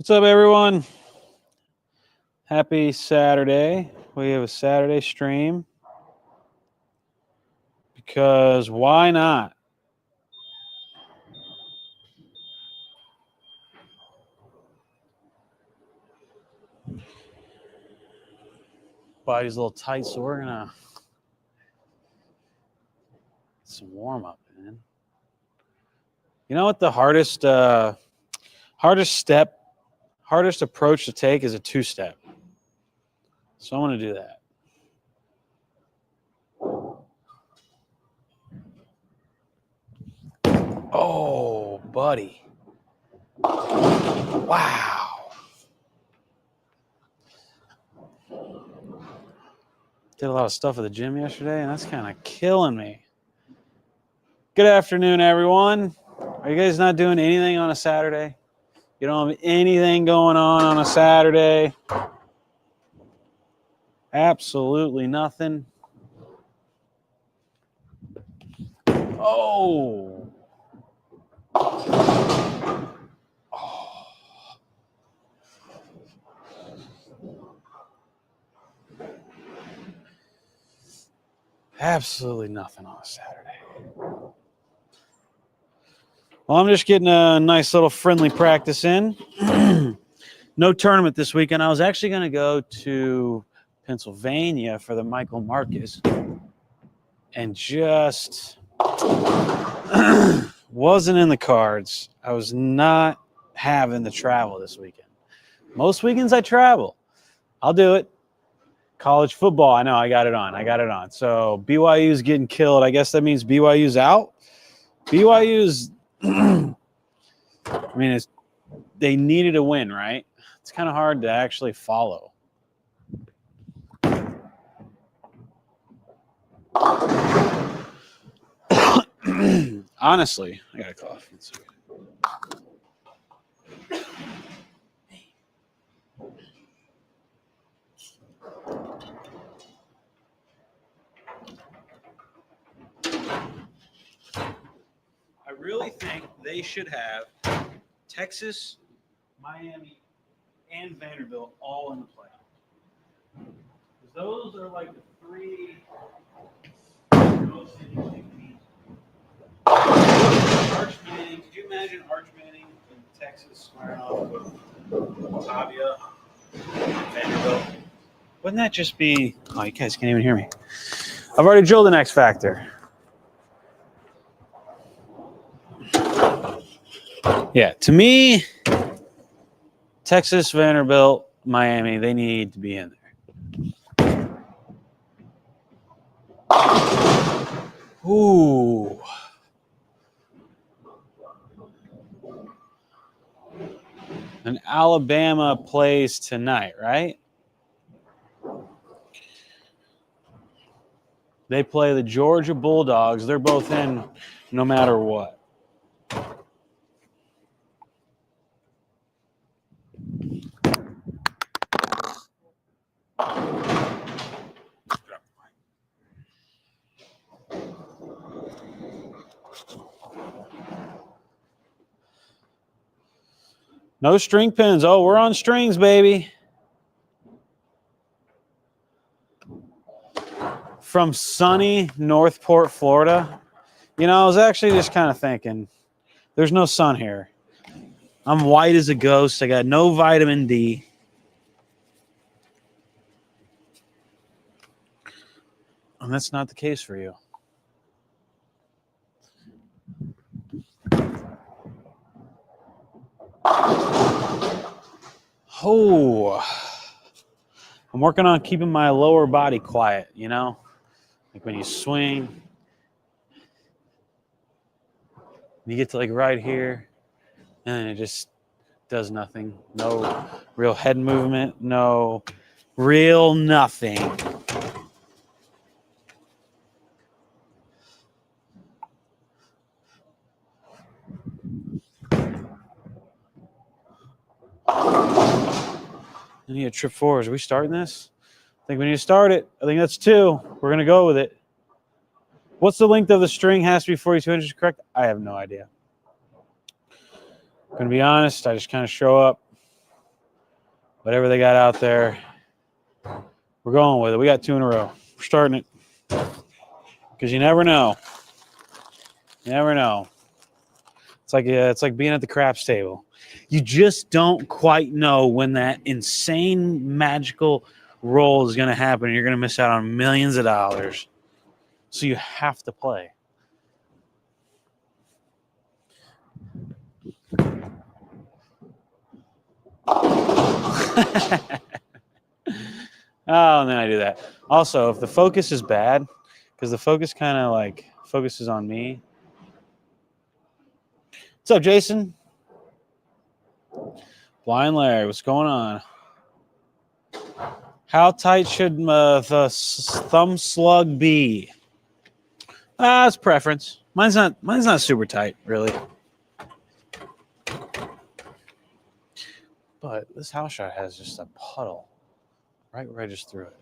What's up, everyone? Happy Saturday. We have a Saturday stream because why not? Body's a little tight, so we're gonna get some warm up, man. You know what the hardest approach to take is a two-step. So I'm gonna do that. Oh, buddy. Wow. Did a lot of stuff at the gym yesterday, and that's kind of killing me. Good afternoon, everyone. Are you guys not doing anything on a Saturday? You don't have anything going on a Saturday? Absolutely nothing. Oh. Absolutely nothing on a Saturday. Well, I'm just getting a nice little friendly practice in. No tournament this weekend. I was actually going to go to Pennsylvania for the Michael Marcus and just wasn't in the cards. I was not having the travel this weekend. Most weekends I travel. I'll do it. College football, I know, I got it on. So BYU's getting killed. I guess that means BYU's out. BYU's, I mean, they needed a win, right? It's kind of hard to actually follow. Honestly, I got a cough. I really think they should have Texas, Miami, and Vanderbilt all in the playoff. Those are like the three most interesting teams. Arch Manning, could you imagine Arch Manning in Texas squaring off with Tavia, Vanderbilt? Wouldn't that just be... Oh, you guys can't even hear me. I've already drilled an X Factor. Yeah, to me, Texas, Vanderbilt, Miami, they need to be in there. Ooh. And Alabama plays tonight, right? They play the Georgia Bulldogs. They're both in no matter what. No string pins. Oh, we're on strings, baby. From sunny Northport, Florida. You know, I was actually just kind of thinking, there's no sun here. I'm white as a ghost. I got no vitamin D. And that's not the case for you. Oh, I'm working on keeping my lower body quiet, you know? Like when you swing, you get to like right here, and it just does nothing. No real head movement, no real nothing. I need a trip forward. Are we starting this? I think we need to start it. I think that's 2. We're going to go with it. What's the length of the string? Has to be 42 inches, correct? I have no idea. I'm going to be honest. I just kind of show up. whatever they got out there, we're going with it. We got 2 in a row. We're starting it because you never know. You never know. It's like being at the craps table. You just don't quite know when that insane magical roll is going to happen. And you're going to miss out on millions of dollars. So you have to play. Oh, and then I do that. Also, if the focus is bad, because the focus kind of like focuses on me. What's up, Jason? Blind Larry, what's going on? How tight should the thumb slug be? It's preference. Mine's not super tight, really. But this house shot has just a puddle right where I just threw it.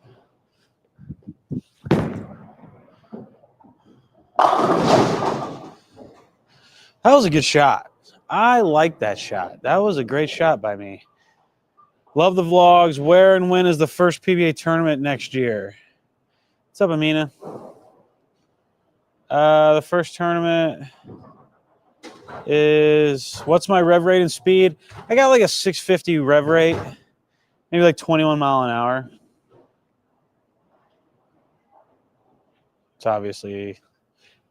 That was a good shot. I like that shot. That was a great shot by me. Love the vlogs. Where and when is the first PBA tournament next year? What's up, Amina? The first tournament is, what's my rev rate and speed? I got like a 650 rev rate, maybe like 21 mile an hour. It's obviously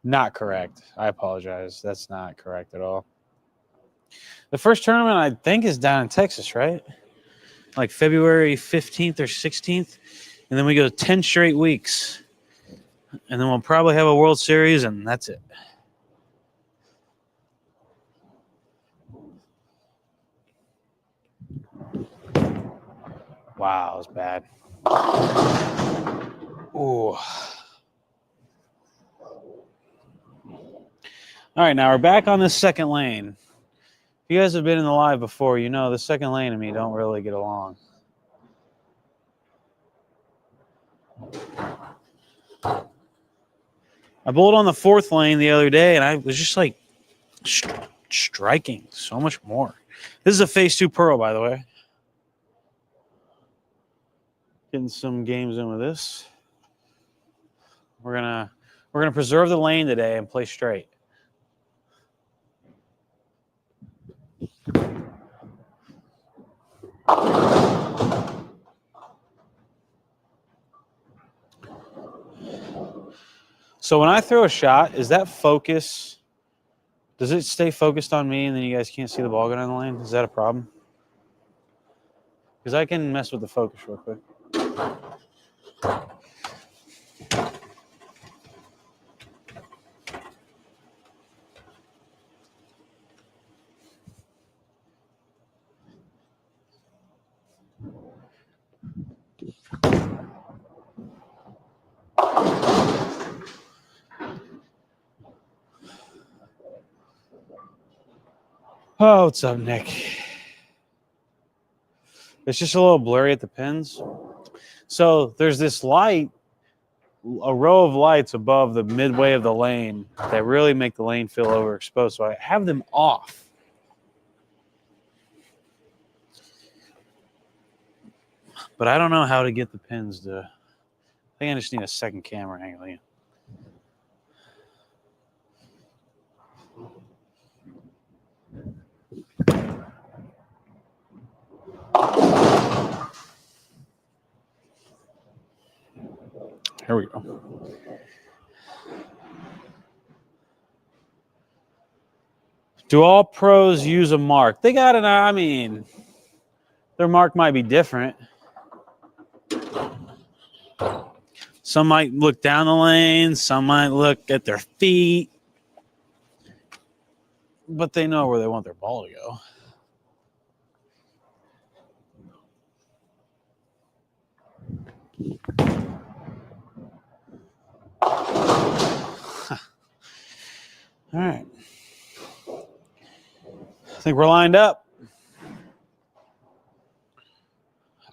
not correct. I apologize. That's not correct at all. The first tournament, I think, is down in Texas, right? Like February 15th or 16th. And then we go 10 straight weeks. And then we'll probably have a World Series, and that's it. Wow, that was bad. Ooh. All right, now we're back on this second lane. If you guys have been in the live before, you know the second lane and me don't really get along. I bowled on the fourth lane the other day, and I was just like striking so much more. This is a phase 2 pearl, by the way. Getting some games in with this. We're gonna preserve the lane today and play straight. So when I throw a shot, is that focus? Does it stay focused on me and then you guys can't see the ball go down the lane? Is that a problem? Because I can mess with the focus real quick. Oh, what's up, Nick? It's just a little blurry at the pins. So there's this light, a row of lights above the midway of the lane that really make the lane feel overexposed. So I have them off. But I don't know how to get the pins to... I think I just need a second camera angle in. Here we go. Do all pros use a mark? They got an, I mean, their mark might be different. Some might look down the lane. Some might look at their feet. But they know where they want their ball to go. All right. I think we're lined up.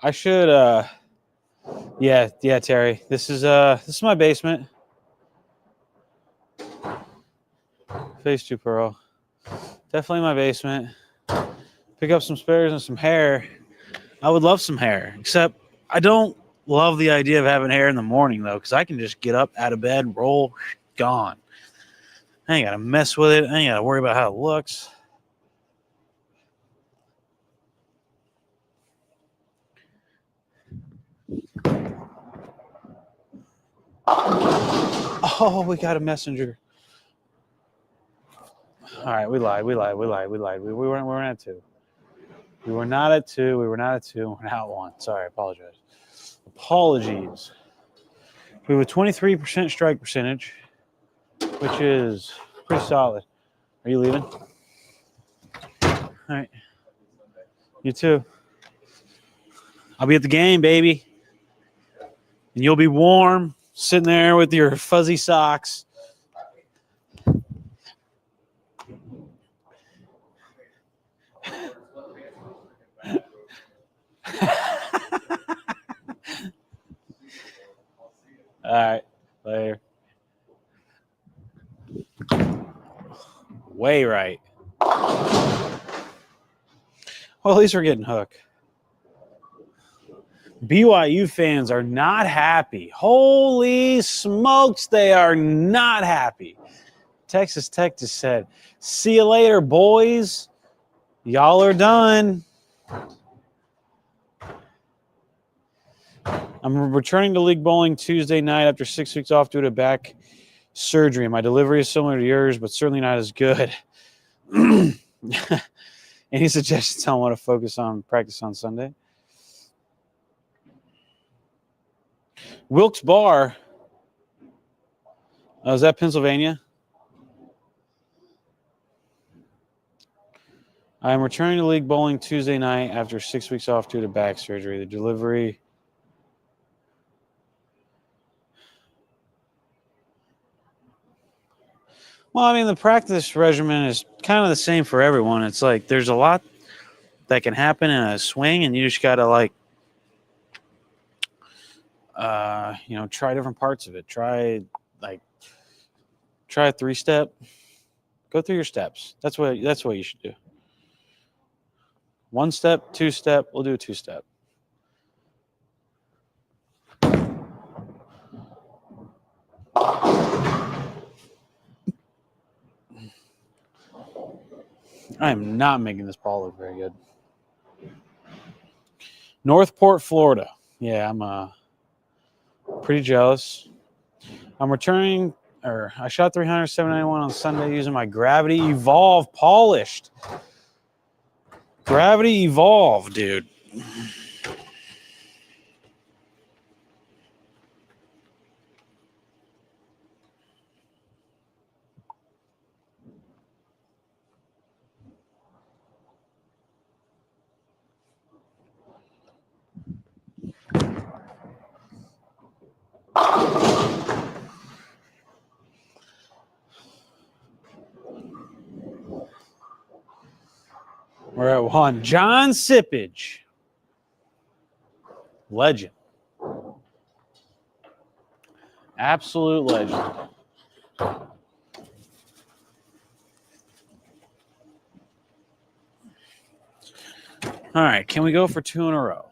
I should yeah, Terry. This is my basement. Phase 2 pearl. Definitely my basement. Pick up some spares and some hair. I would love some hair, except I don't love the idea of having hair in the morning, though, because I can just get up out of bed, roll, gone. I ain't got to mess with it. I ain't got to worry about how it looks. Oh, we got a messenger. All right, we lied. We weren't at 2. We were not at 2. We were not at 2. We're not at 1. Sorry, I apologize. Apologies. We have a 23% strike percentage, which is pretty solid. Are you leaving? All right. You too. I'll be at the game, baby. And you'll be warm, sitting there with your fuzzy socks. All right. Later. Way right. Well, at least we're getting hooked. BYU fans are not happy. Holy smokes, they are not happy. Texas Tech just said, "See you later, boys. Y'all are done." I'm returning to league bowling Tuesday night after 6 weeks off due to back surgery. My delivery is similar to yours, but certainly not as good. Any suggestions on what to focus on practice on Sunday? Wilkes Barre. Is that Pennsylvania? I'm returning to league bowling Tuesday night after 6 weeks off due to back surgery. The delivery. Well, I mean, the practice regimen is kind of the same for everyone. It's like there's a lot that can happen in a swing, and you just got to try different parts of it. Try a 3-step. Go through your steps. That's what you should do. 1 step, 2-step. We'll do a 2-step. I am not making this ball look very good. Northport, Florida. Yeah, I'm pretty jealous. I'm returning, I shot 300, 791 on Sunday using my Gravity Evolve polished. Gravity Evolve, dude. We're at 1. John Sippage. Legend. Absolute legend. All right, can we go for 2 in a row?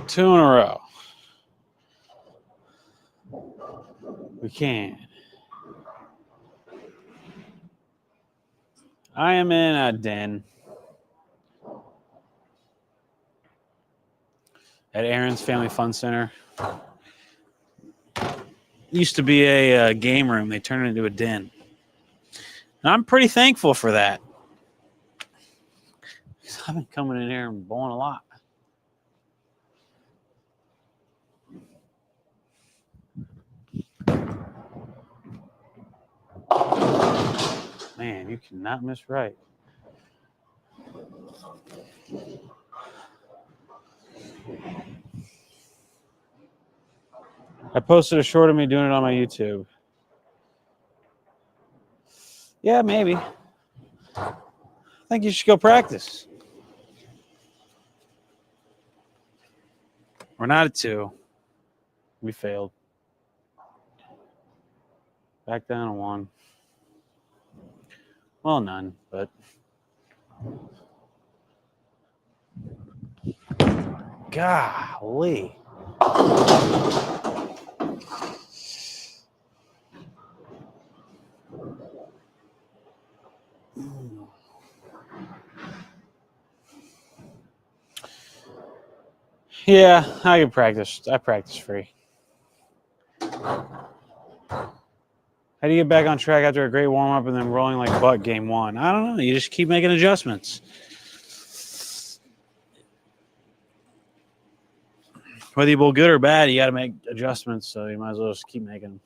Two in a row. We can. I am in a den at Aaron's Family Fun Center. Used to be a game room. They turned it into a den. And I'm pretty thankful for that. I've been coming in here and bowling a lot. Man, you cannot miss right. I posted a short of me doing it on my YouTube. Yeah, maybe. I think you should go practice. We're not at 2. We failed. Back down to 1. Well, none, but golly. Yeah, I can practice. I practice free. How do you get back on track after a great warm up and then rolling like butt game 1? I don't know. You just keep making adjustments. Whether you bowl good or bad, you got to make adjustments. So you might as well just keep making them.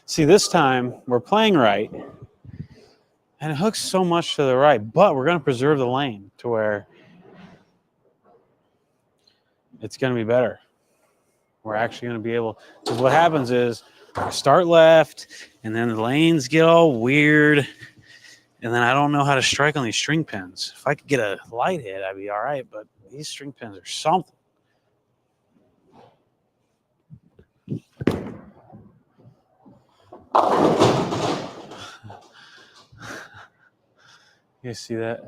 See, this time we're playing right, and it hooks so much to the right, but we're going to preserve the lane to where it's going to be better. We're actually going to be able, because what happens is I start left, and then the lanes get all weird, and then I don't know how to strike on these string pins. If I could get a light hit, I'd be all right, but these string pins are something. You see that?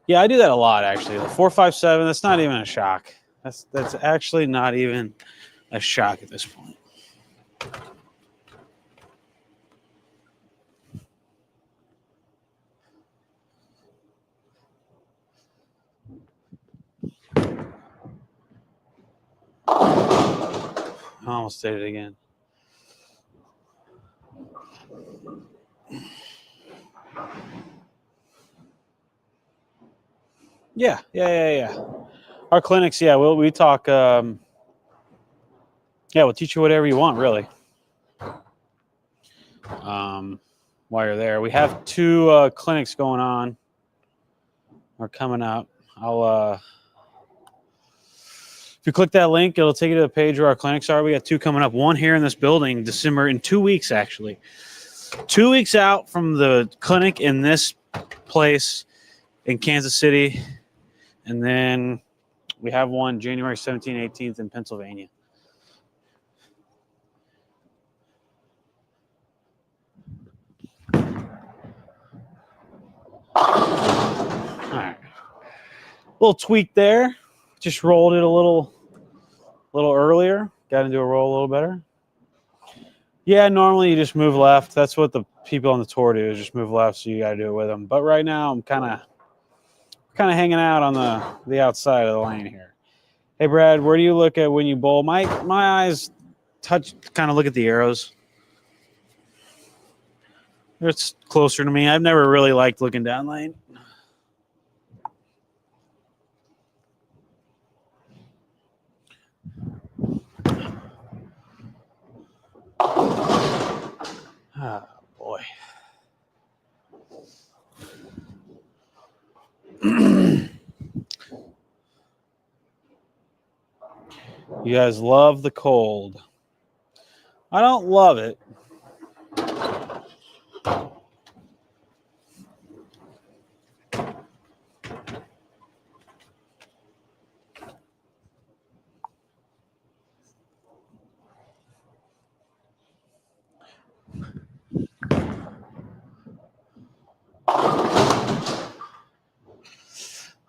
Yeah, I do that a lot, actually. The 4.57, that's not even a shock. That's actually not even a shock at this point. I almost did it again. Yeah. Our clinics, yeah, we talk. Yeah, we'll teach you whatever you want, really. While you're there, we have 2 clinics going on or coming up. If you click that link, it'll take you to the page where our clinics are. We got 2 coming up. One here in this building, December, in 2 weeks, actually. 2 weeks out from the clinic in this place in Kansas City. And then we have one January 17th, 18th in Pennsylvania. All right. Little tweak there. Just rolled it a little earlier. Got to do a roll a little better. Yeah, normally you just move left. That's what the people on the tour do, is just move left, so you got to do it with them. But right now I'm kind of hanging out on the outside of the lane here. Hey, Brad, where do you look at when you bowl? My eyes kind of look at the arrows. It's closer to me. I've never really liked looking down lane. Oh, boy. You guys love the cold. I don't love it.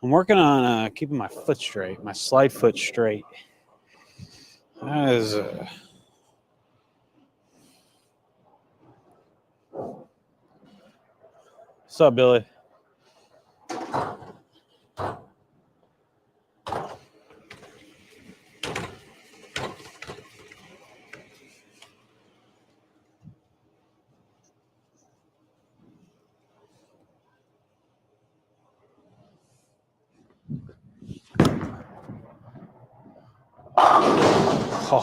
I'm working on keeping my foot straight, my slide foot straight. That is what's up, Billy?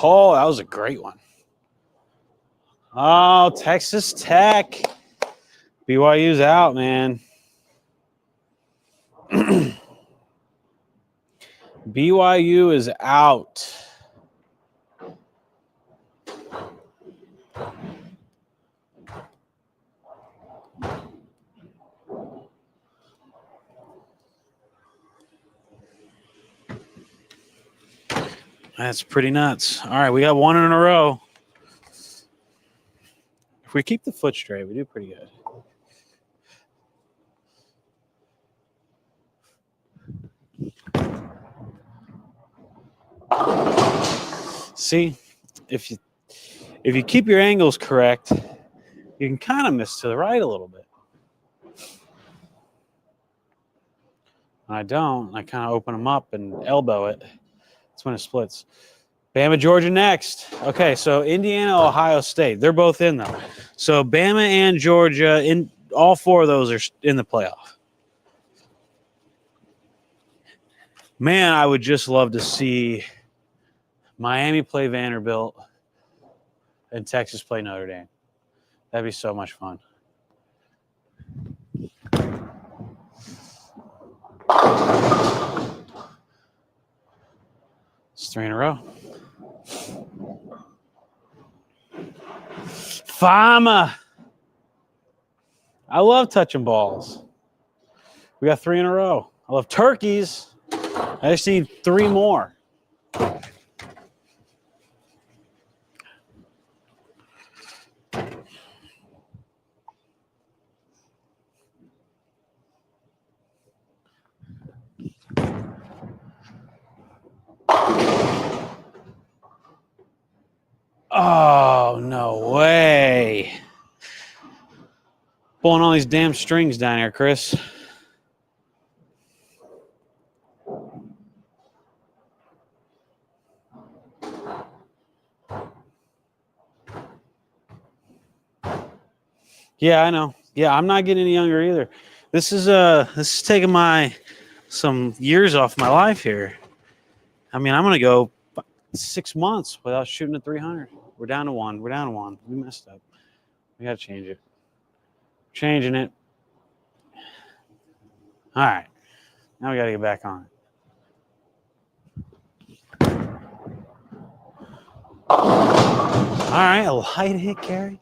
Oh, that was a great one. Oh, Texas Tech. BYU's out, man. BYU is out. That's pretty nuts. All right, we got one in a row. If we keep the foot straight, we do pretty good. See, if you keep your angles correct, you can kind of miss to the right a little bit. When I don't, I kind of open them up and elbow it. That's when it splits. Bama, Georgia next. Okay, so Indiana, Ohio State. They're both in, though. So Bama and Georgia, in all four of those are in the playoff. Man, I would just love to see Miami play Vanderbilt and Texas play Notre Dame. That'd be so much fun. It's 3 in a row. Fama. I love touching balls. We got 3 in a row. I love turkeys. I just need 3 more. Oh, no way. Pulling all these damn strings down here, Chris. Yeah, I know. Yeah, I'm not getting any younger either. This is taking some years off my life here. I mean, I'm gonna go 6 months without shooting a 300. We're down to 1. We're down to 1. We messed up. We gotta change it. Changing it. All right. Now we gotta get back on it. All right, a light hit carry.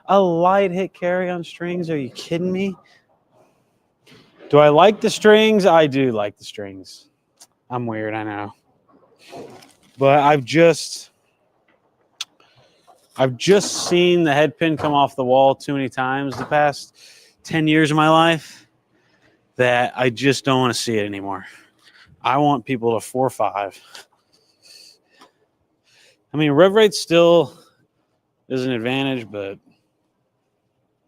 A light hit carry on strings. Are you kidding me? Do I like the strings? I do like the strings. I'm weird, I know. But I've just seen the head pin come off the wall too many times the past 10 years of my life that I just don't want to see it anymore. I want people to 4-5. I mean, rev rate still is an advantage, but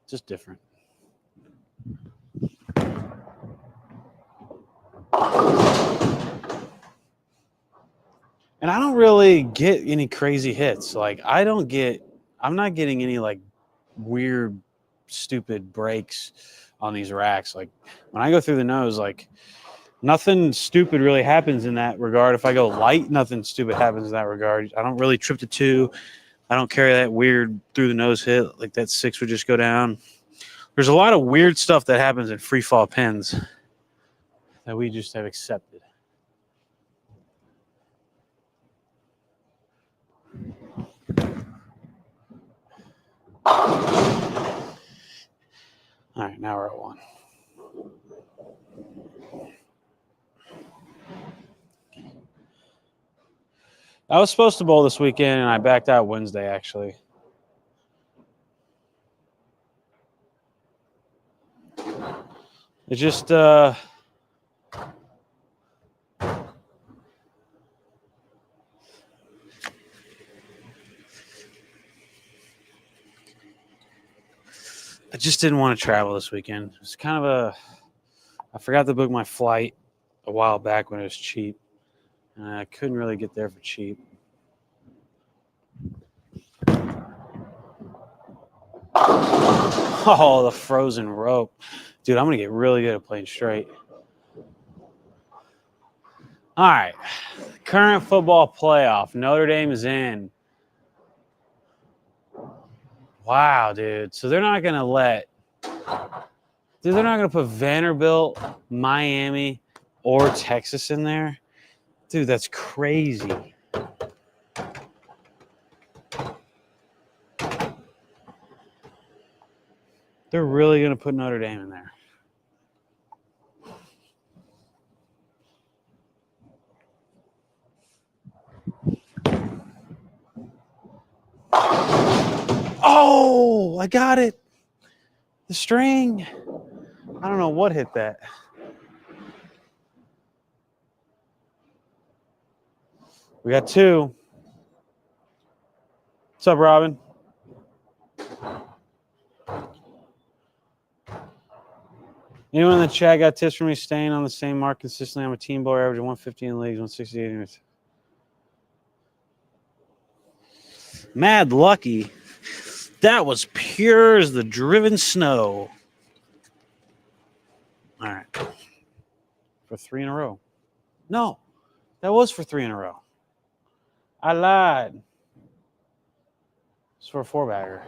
just different. And I don't really get any crazy hits. Like, I'm not getting any, like, weird, stupid breaks on these racks. Like, when I go through the nose, like, nothing stupid really happens in that regard. If I go light, nothing stupid happens in that regard. I don't really trip to 2. I don't carry that weird through the nose hit. Like, that 6 would just go down. There's a lot of weird stuff that happens in free fall pins that we just have accepted. All right, now we're at 1. I was supposed to bowl this weekend, and I backed out Wednesday, actually. It's just I just didn't want to travel this weekend. It was kind of I forgot to book my flight a while back when it was cheap. And I couldn't really get there for cheap. Oh, the frozen rope. Dude, I'm going to get really good at playing straight. All right. Current football playoff. Notre Dame is in. Wow, dude. So they're not going to they're not going to put Vanderbilt, Miami, or Texas in there. Dude, that's crazy. They're really going to put Notre Dame in there. Oh, I got it. The string. I don't know what hit that. We got 2. What's up, Robin? Anyone in the chat got tips for me staying on the same mark consistently? I'm a team boy, averaging 150 in leagues, 168. Mad lucky. That was pure as the driven snow. All right. For 3 in a row. No, that was for 3 in a row. I lied. It's for a 4-bagger.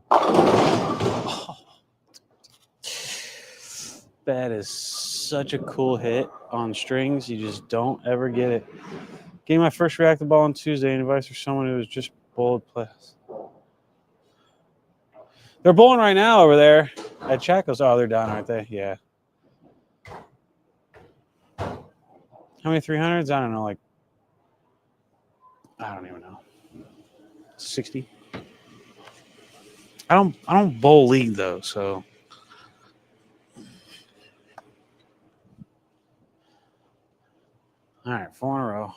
Oh. That is such a cool hit on strings. You just don't ever get it. Getting my first reactive ball on Tuesday and advice for someone who was just bowled plus. They're bowling right now over there at Chaco's. Oh, they're done, aren't they? Yeah. How many 300s? I don't know. Like, I don't even know. 60. I don't bowl league though, so. All right, 4 in a row.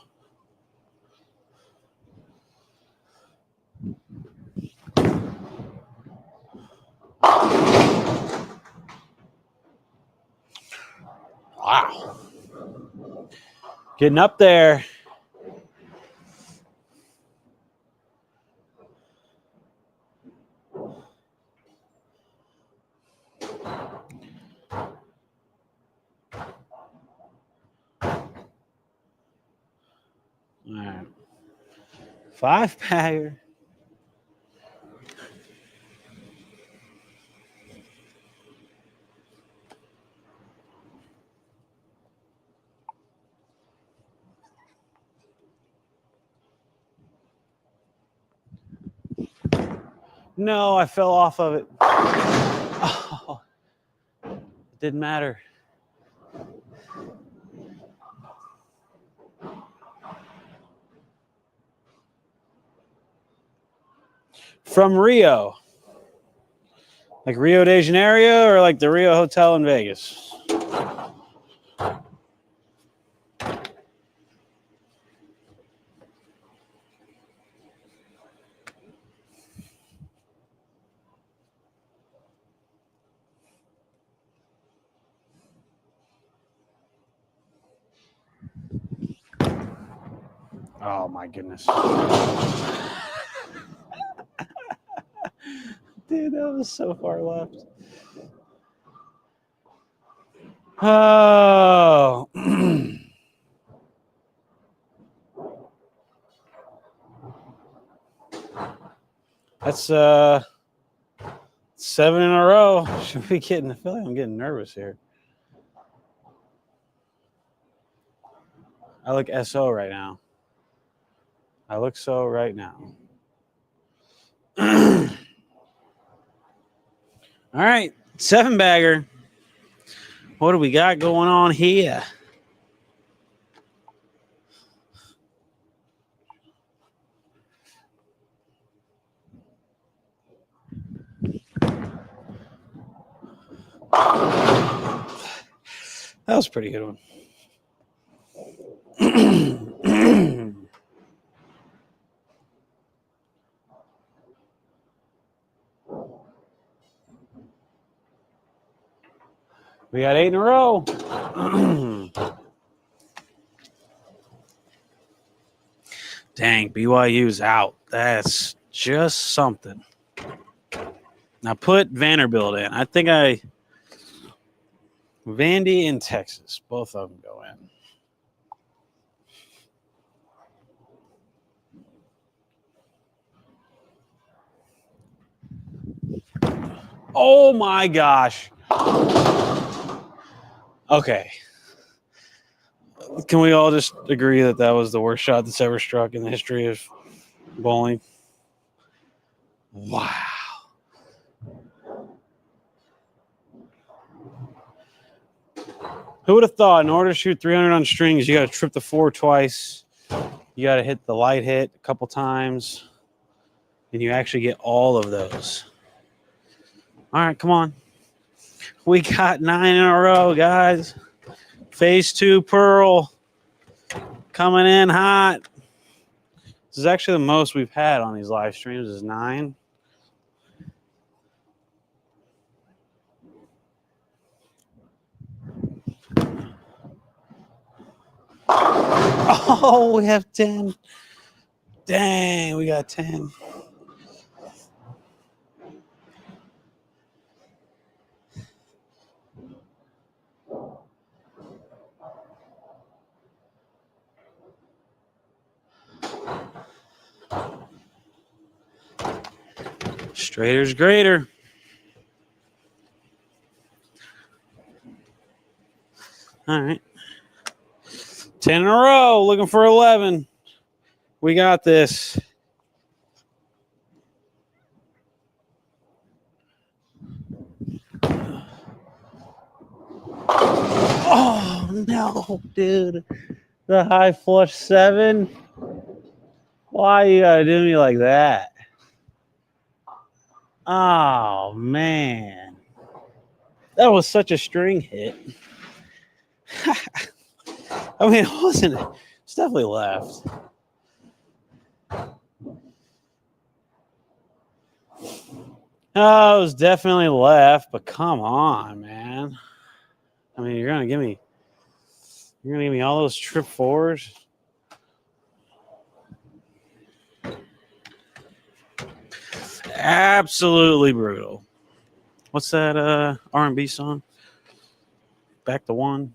Wow. Getting up there. All right. 5-bagger. No, I fell off of it. Oh, it didn't matter. From Rio. Like Rio de Janeiro or like the Rio Hotel in Vegas? Oh my goodness. Dude, that was so far left. Oh. That's 7 in a row. Should we I feel like I'm getting nervous here. I look SO right now. I look so right now. All right, 7-bagger. What do we got going on here? That was a pretty good one. We got 8 in a row. Dang, BYU's out. That's just something. Now put Vanderbilt in. I think Vandy and Texas, both of them go in. Oh my gosh. Okay. Can we all just agree that that was the worst shot that's ever struck in the history of bowling? Wow. Who would have thought in order to shoot 300 on strings, you got to trip the four twice. You got to hit the light hit a couple times. And you actually get all of those. All right, come on. We got 9 in a row, guys. Phase 2 Pearl coming in hot. This is actually the most we've had on these live streams is 9. Oh, we have 10. Dang, we got 10. Straighter's greater. All right. 10 in a row, looking for 11. We got this. Oh, no, dude. The high flush 7. Why you gotta do me like that? Oh, man. That was such a string hit. I mean, it wasn't. It's definitely left. Oh, it was definitely left, but come on, man. I mean, you're gonna give me all those trip fours. Absolutely brutal. What's that R&B song? Back to One.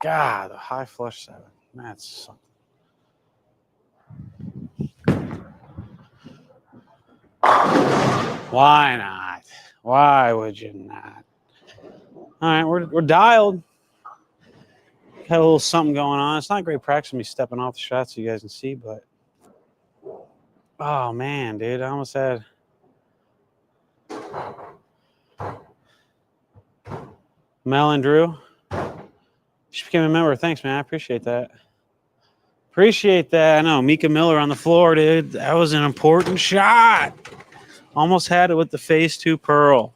God, the high flush 7. That's something. Why not? Why would you not? All right, we're dialed. Had a little something going on. It's not great practice me stepping off the shots so you guys can see, but oh man, dude, I almost had Mel and Drew. She became a member. Thanks, man. I appreciate that. Appreciate that. I know Mika Miller on the floor, dude. That was an important shot. Almost had it with the phase 2 Pearl.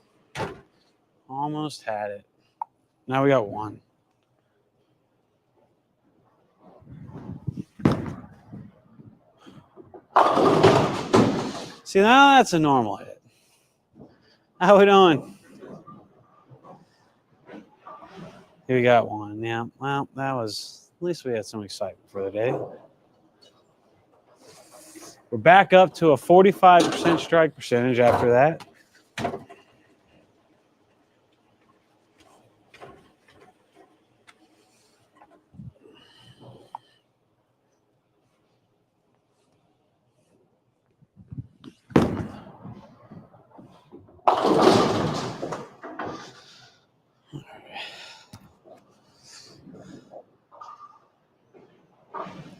Almost had it. Now we got 1. See, now that's a normal hit. How we doing? Here we got 1. Yeah, well, that was, at least we had some excitement for the day. We're back up to a 45% strike percentage after that.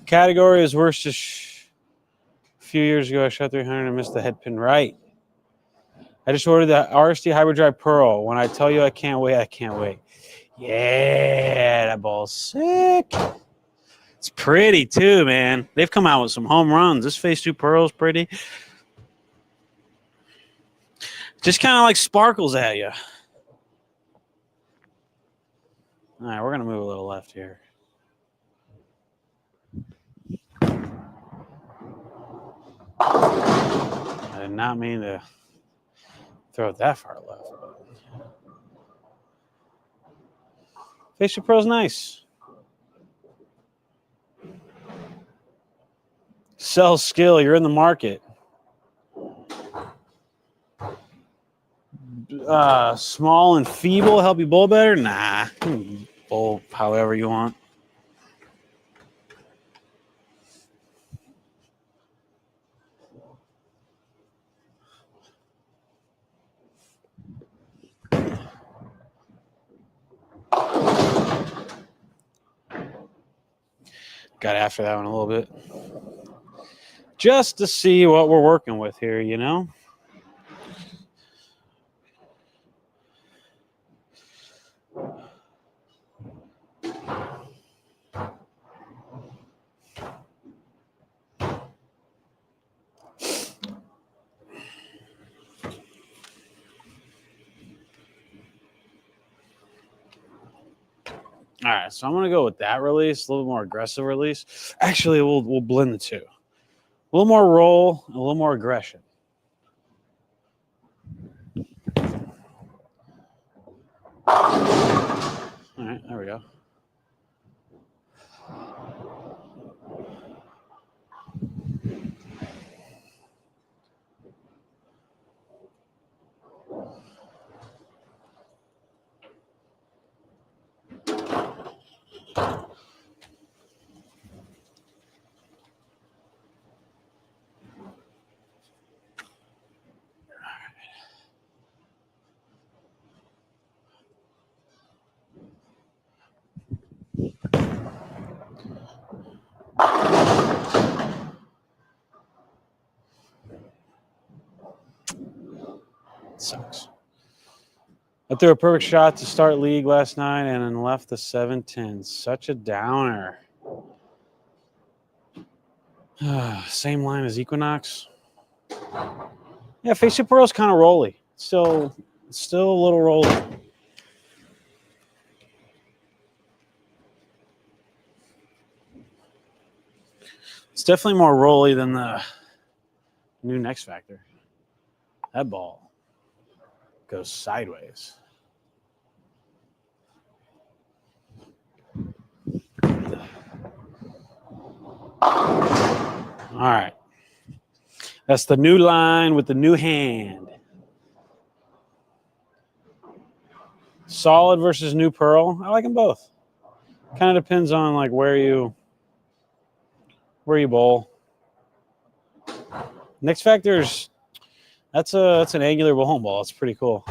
Category is worst. Just a few years ago, I shot 300 and missed the head pin right. I just ordered the RSD Hybrid Drive Pearl. When I tell you I can't wait, I can't wait. Yeah, that ball's sick. It's pretty too, man. They've come out with some home runs. This phase 2 Pearl is pretty. Just kind of like sparkles at you. All right, we're going to move a little left here. I did not mean to throw it that far left. Phase 2 Pearl's nice. Sell skill. You're in the market. Small and feeble help you bowl better? Nah. Bowl however you want. Got after that one a little bit. Just to see what we're working with here, you know? All right, so I'm going to go with that release, a little more aggressive release. Actually, we'll blend the two. A little more roll, a little more aggression. All right, there we go. Sucks. I threw a perfect shot to start league last night and then left the 7-10. Such a downer. Same line as Equinox. Yeah, Face Two Pearl's kind of rolly. Still a little rolly. It's definitely more rolly than the new Next Factor. That ball goes sideways. All right. That's the new line with the new hand. Solid versus new pearl. I like them both. Kind of depends on like where you bowl. Next Factor's that's an angular bowling ball. It's pretty cool.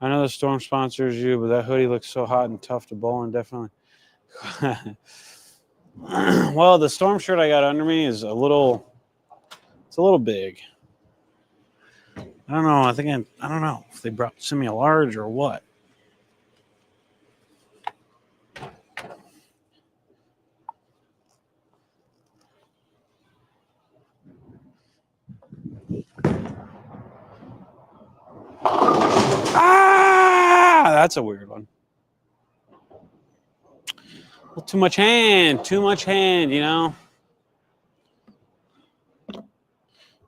I know the Storm sponsors you, but that hoodie looks so hot and tough to bowl in. Definitely. Well, the Storm shirt I got under me is a little big. I don't know. I don't know if they sent me a large or what. That's a weird one. Well, too much hand, you know.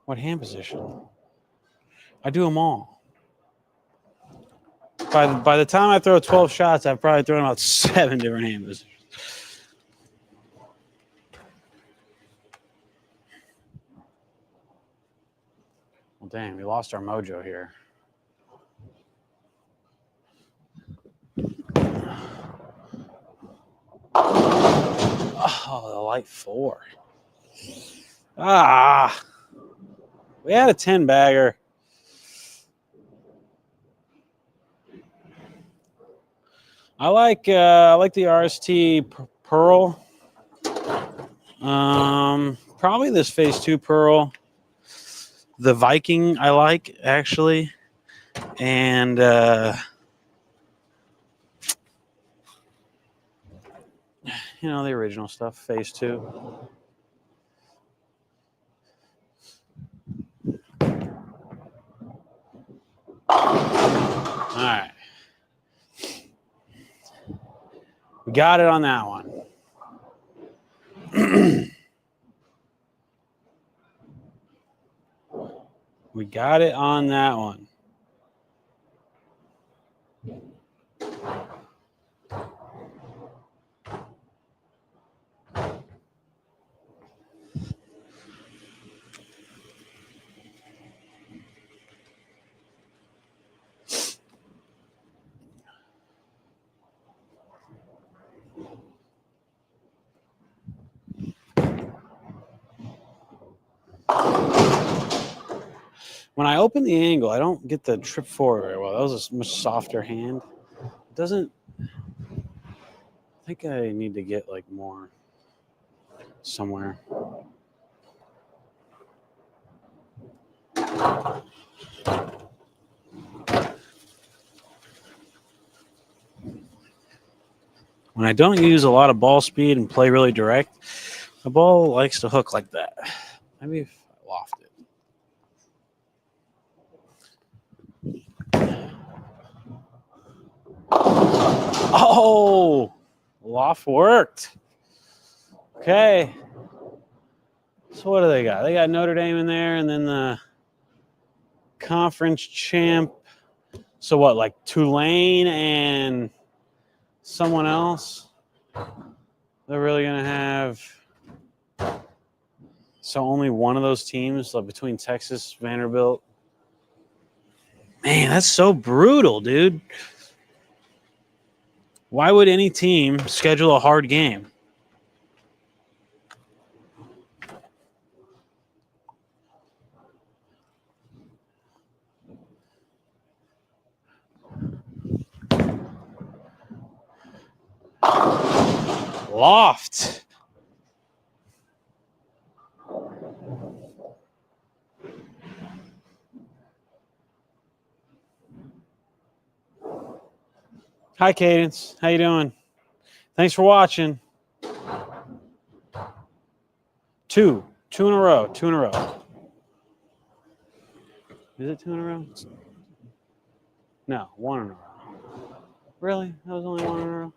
What hand position? I do them all. By the time I throw 12 shots, I've probably thrown about 7 different hand positions. Well, damn, we lost our mojo here. Oh, the light 4. We had a 10 bagger. I like the RST Pearl. Probably this Phase 2 Pearl. The Viking I like, actually. And you know, the original stuff, Phase 2. All right. We got it on that one. We got it on that one. When I open the angle, I don't get the trip forward very well. That was a much softer hand. It doesn't. I think I need to get like more somewhere. When I don't use a lot of ball speed and play really direct, the ball likes to hook like that. Maybe if I loft it. Oh, loft worked. Okay. So what do they got? They got Notre Dame in there, and then the conference champ. So what, like Tulane and someone else? They're really going to have... So only one of those teams, like between Texas, Vanderbilt. Man, that's so brutal, dude. Why would any team schedule a hard game? Loft. Hi, Cadence. How you doing? Thanks for watching. Two in a row. Is it 2 in a row? No, 1 in a row. Really? That was only 1 in a row?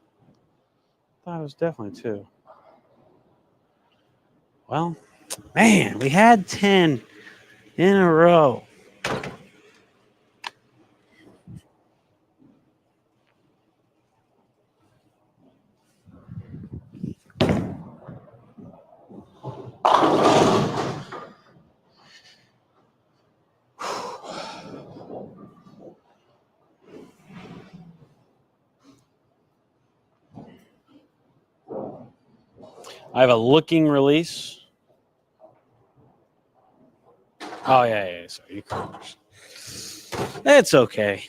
I thought it was definitely 2. Well, man, we had 10 in a row. I have a looking release. Oh, yeah. Sorry, you crashed. It's okay.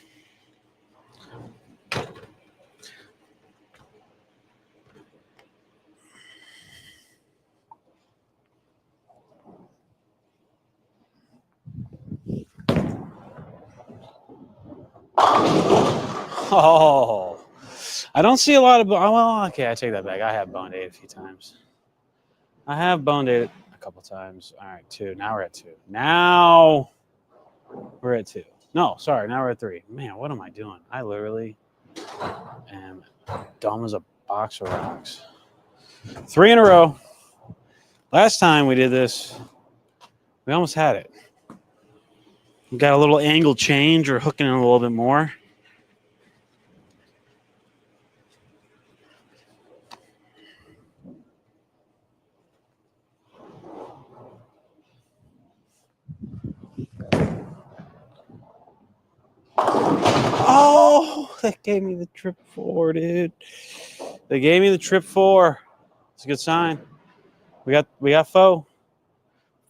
Oh, I don't see a lot of... Well, okay, I take that back. I have boned 8 a few times. I have boned 8 a couple times. All right, 2. Now we're at 2. Now we're at 2. No, sorry. Now we're at 3. Man, what am I doing? I literally am dumb as a box of rocks. 3 in a row. Last time we did this, we almost had it. We got a little angle change or hooking in a little bit more. Oh, that gave me the trip 4, dude. They gave me the trip 4. It's a good sign. We got foe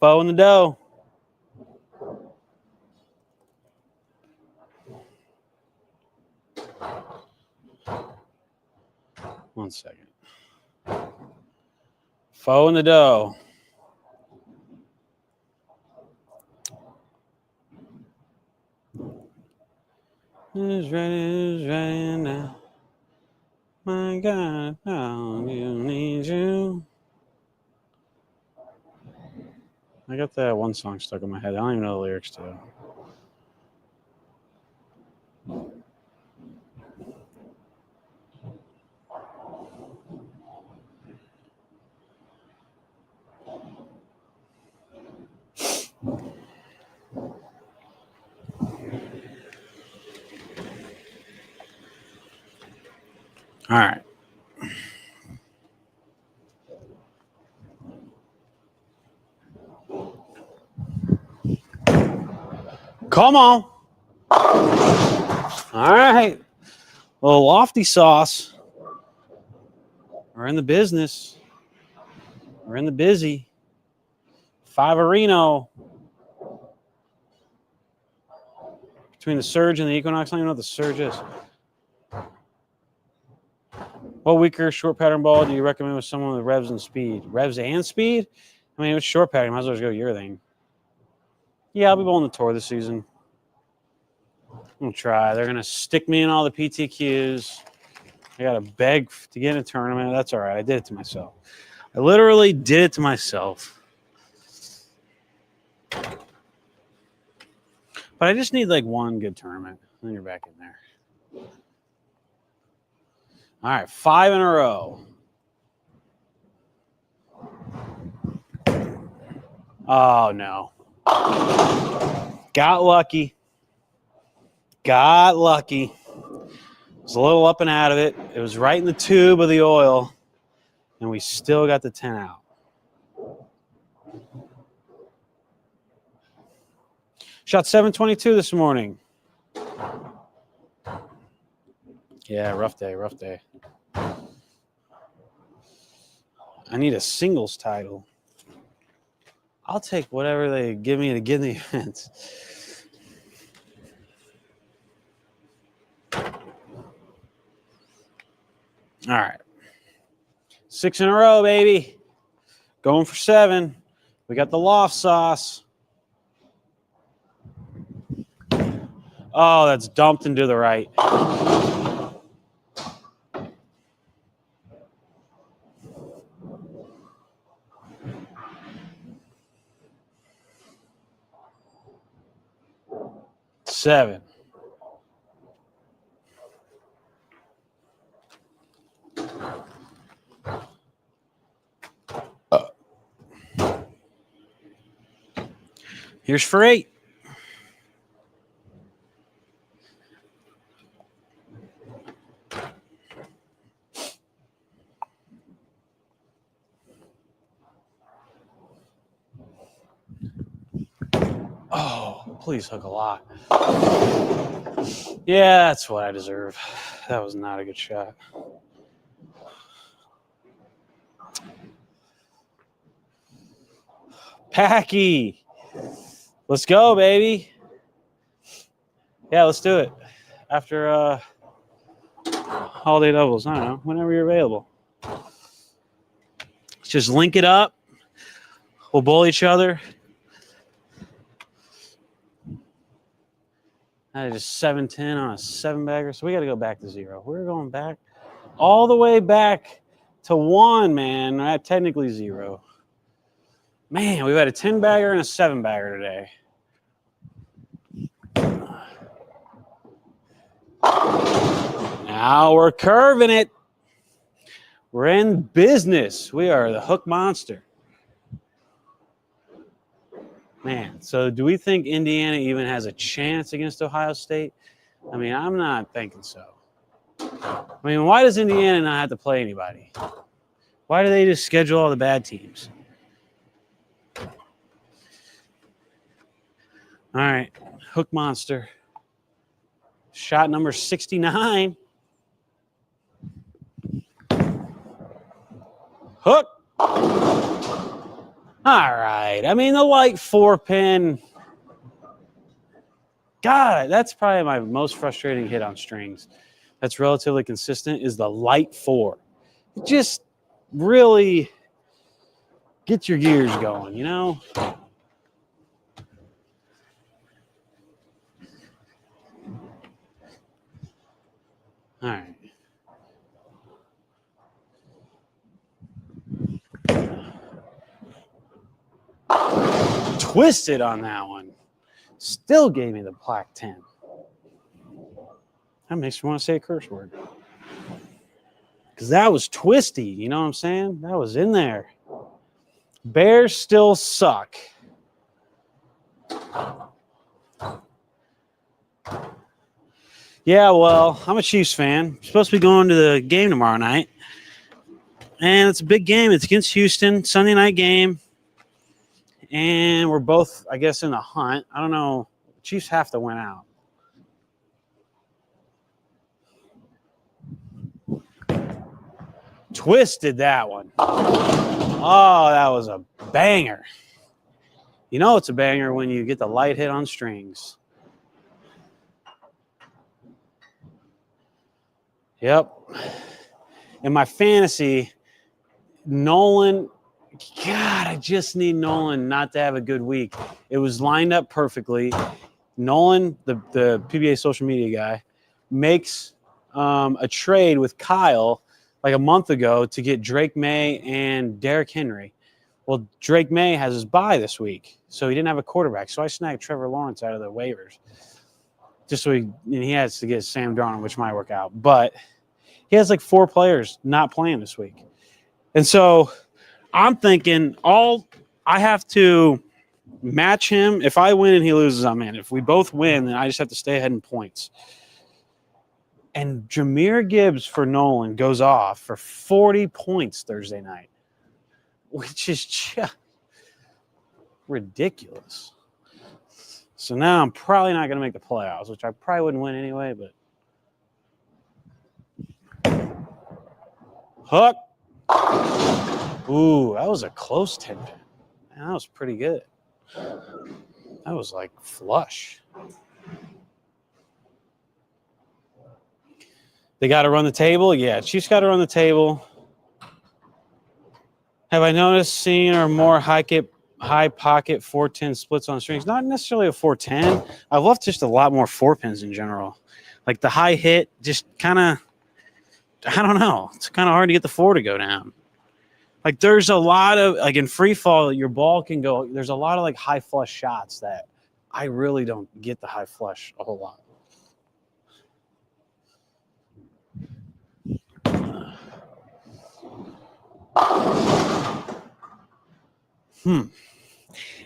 in the dough. One second. Foe in the dough. Who's ready now? My God, how you need you. I got that one song stuck in my head. I don't even know the lyrics to it. All right. Come on. All right. A little lofty sauce. We're in the business. We're in the busy. 5 Reno. Between the Surge and the Equinox, I don't even know what the Surge is. What weaker short pattern ball do you recommend with someone with revs and speed? Revs and speed? I mean, it's short pattern. Might as well just go your thing. Yeah, I'll be bowling the tour this season. I'm going to try. They're going to stick me in all the PTQs. I got to beg to get in a tournament. That's all right. I did it to myself. I literally did it to myself. But I just need like one good tournament. Then you're back in there. All right, 5 in a row. Oh, no. Got lucky. Got lucky. It was a little up and out of it. It was right in the tube of the oil, and we still got the 10 out. Shot 722 this morning. Yeah, rough day, rough day. I need a singles title. I'll take whatever they give me to get in the events. All right. 6 in a row, baby. Going for 7. We got the loft sauce. Oh, that's dumped into the right. Seven. Here's for 8. Oh, please hook a lot. Yeah, that's what I deserve. That was not a good shot. Packy. Let's go, baby. Yeah, let's do it. After holiday doubles. I don't know. Whenever you're available. Let's just link it up. We'll bowl each other. That is just 7-10 on a 7-bagger. So we got to go back to 0. We're going back all the way back to 1, man. Not technically 0. Man, we've had a 10-bagger and a 7-bagger today. Now we're curving it. We're in business. We are the hook monster. Man, so do we think Indiana even has a chance against Ohio State? I mean, I'm not thinking so. I mean, why does Indiana not have to play anybody? Why do they just schedule all the bad teams? All right, hook monster. Shot number 69. Hook. All right. I mean, the light 4-pin. God, that's probably my most frustrating hit on strings. That's relatively consistent is the light 4. It just really gets your gears going, you know? All right. Twisted on that one. Still gave me the black 10. That makes me want to say a curse word. Because that was twisty, you know what I'm saying? That was in there. Bears still suck. Yeah, well, I'm a Chiefs fan. I'm supposed to be going to the game tomorrow night. And it's a big game. It's against Houston, Sunday night game. And we're both, I guess, in the hunt. I don't know. Chiefs have to win out. Twisted that one. Oh, that was a banger. You know it's a banger when you get the light hit on strings. Yep. In my fantasy, Nolan, God, I just need Nolan not to have a good week. It was lined up perfectly. Nolan, the PBA social media guy, makes a trade with Kyle like a month ago to get Drake May and Derrick Henry. Well, Drake May has his bye this week, so he didn't have a quarterback. So I snagged Trevor Lawrence out of the waivers. Just so he has to get Sam Darnold, which might work out. But he has like 4 players not playing this week. And so I'm thinking I have to match him. If I win and he loses, I'm in. If we both win, then I just have to stay ahead in points. And Jahmyr Gibbs for Nolan goes off for 40 points Thursday night, which is just ridiculous. So now I'm probably not going to make the playoffs, which I probably wouldn't win anyway, but hook. Ooh, that was a close 10 pin. Man, that was pretty good. That was like flush. They got to run the table? Yeah, Chiefs got to run the table. Have I noticed seeing or more high pocket 410 splits on strings? Not necessarily a 410. I love just a lot more 4-pins in general. Like the high hit, just kind of, I don't know. It's kind of hard to get the 4 to go down. Like there's a lot of, like in free fall, your ball can go, there's a lot of like high flush shots that I really don't get the high flush a whole lot.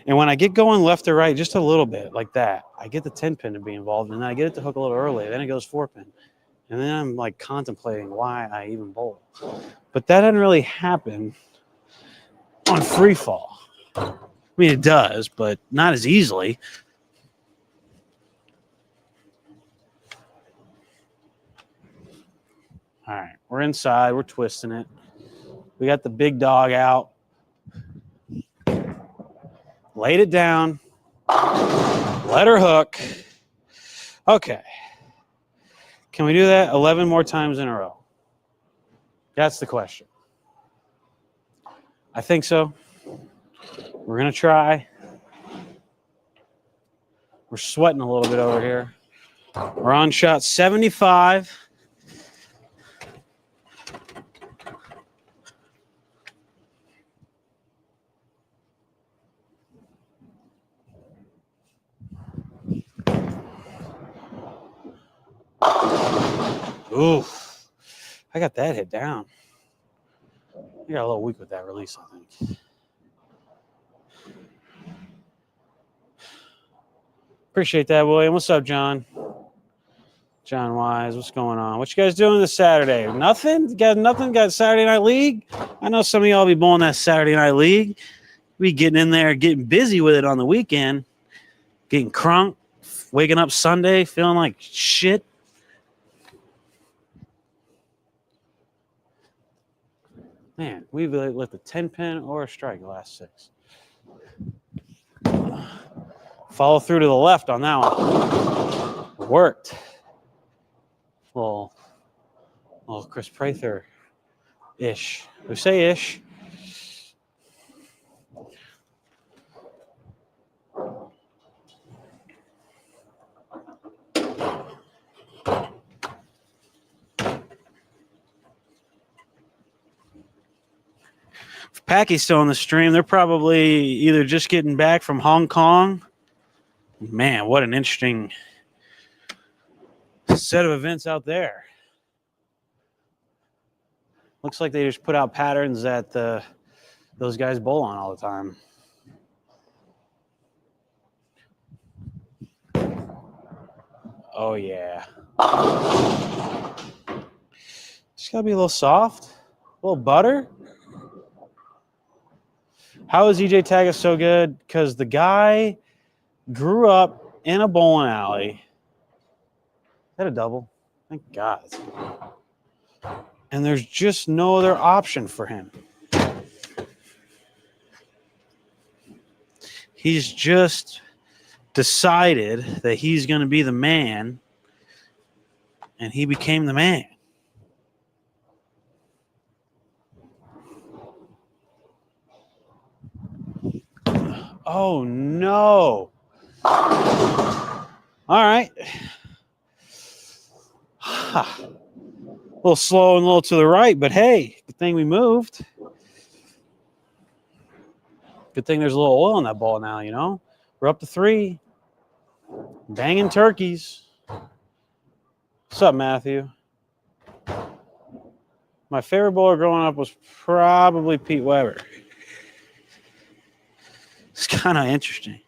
And when I get going left or right just a little bit like that, I get the 10 pin to be involved, and then I get it to hook a little early. Then it goes 4 pin. And then I'm like contemplating why I even bowl. But that doesn't really happen on free fall. I mean, it does, but not as easily. All right, we're inside. We're twisting it. We got the big dog out. Laid it down. Let her hook. Okay. Can we do that 11 more times in a row? That's the question. I think so. We're going to try. We're sweating a little bit over here. We're on shot 75. Ooh, I got that hit down. I got a little weak with that release, I think. Appreciate that, William. What's up, John? John Wise, what's going on? What you guys doing this Saturday? Nothing? Got nothing? Got Saturday Night League? I know some of y'all be bowling that Saturday Night League. Be getting in there, getting busy with it on the weekend. Getting crunk, waking up Sunday, feeling like shit. Man, we've left a 10 pin or a strike the last 6. Follow through to the left on that one. Worked. Little Chris Prather-ish. We say ish. If Packy's still on the stream, they're probably either just getting back from Hong Kong. Man, what an interesting set of events out there. Looks like they just put out patterns that those guys bowl on all the time. Oh, yeah. Just got to be a little soft, a little butter. How is EJ Taggart so good? Because the guy grew up in a bowling alley. Is that a double? Thank God. And there's just no other option for him. He's just decided that he's going to be the man, and he became the man. Oh, no. All right. A little slow and a little to the right, but hey, good thing we moved. Good thing there's a little oil in that ball now, you know? We're up to 3. Banging turkeys. What's up, Matthew? My favorite bowler growing up was probably Pete Weber. It's kind of interesting.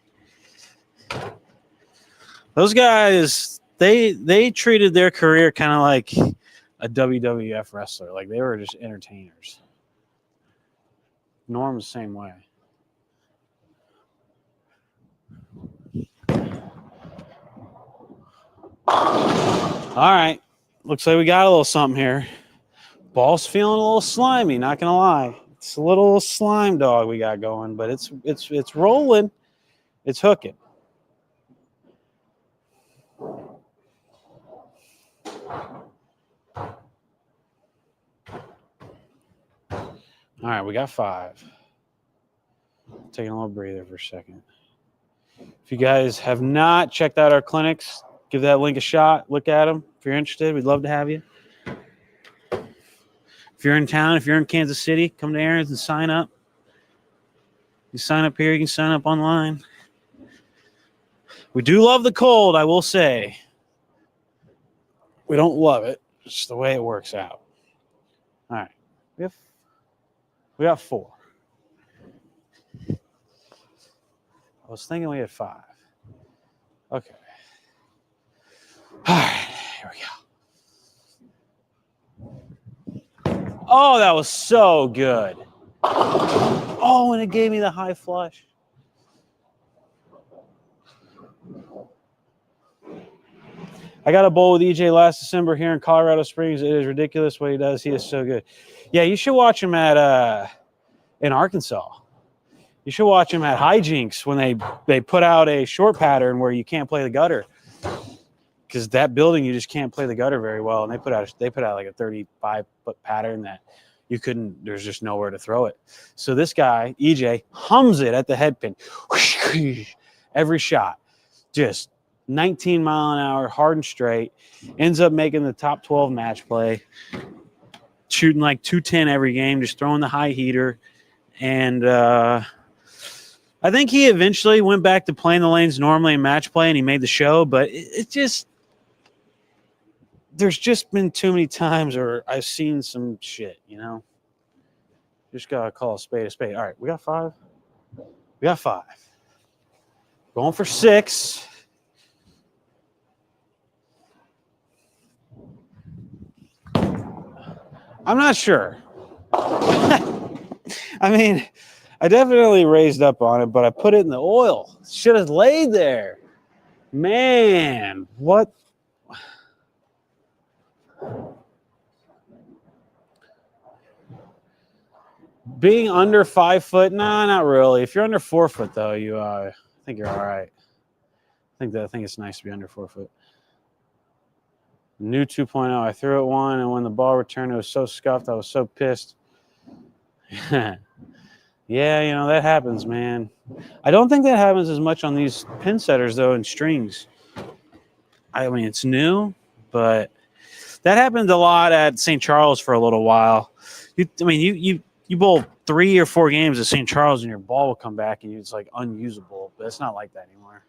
Those guys, they treated their career kind of like a WWF wrestler. Like they were just entertainers. Norm's the same way. All right. Looks like we got a little something here. Ball's feeling a little slimy, not gonna lie. It's a little slime dog we got going, but it's rolling. It's hooking. All right, we got 5. Taking a little breather for a second. If you guys have not checked out our clinics, give that link a shot. Look at them. If you're interested, we'd love to have you. If you're in town, if you're in Kansas City, come to Aaron's and sign up. You sign up here, you can sign up online. We do love the cold, I will say. We don't love it. It's just the way it works out. All right. We got 4. I was thinking we had 5. Okay. All right. Here we go. Oh, that was so good. Oh, and it gave me the high flush. I got a bowl with EJ last December here in Colorado Springs. It is ridiculous what he does. He is so good. Yeah, you should watch him at in Arkansas. You should watch him at Hijinks when they put out a short pattern where you can't play the gutter. Because that building, you just can't play the gutter very well. And they put out like a 35-foot pattern that you couldn't, there's just nowhere to throw it. So this guy, EJ, hums it at the head pin. Every shot. Just 19 mile an hour, hard and straight. Ends up making the top 12 match play. Shooting like 210 every game, just throwing the high heater. And I think he eventually went back to playing the lanes normally in match play, and he made the show. But it just, there's just been too many times where I've seen some shit, you know? Just got to call a spade a spade. All right, we got 5. We got 5. Going for 6. I'm not sure. I mean, I definitely raised up on it, but I put it in the oil. Should have laid there. Man, what? Being under 5 foot? Nah, not really. If you're under 4 foot, though, I think you're all right. I think it's nice to be under 4 foot. New 2.0. I threw it 1, and when the ball returned, it was so scuffed. I was so pissed. Yeah, that happens, man. I don't think that happens as much on these pin setters, though, in strings. I mean, it's new, but that happened a lot at St. Charles for a little while. You bowl 3 or 4 games at St. Charles, and your ball will come back, and it's like unusable. But it's not like that anymore.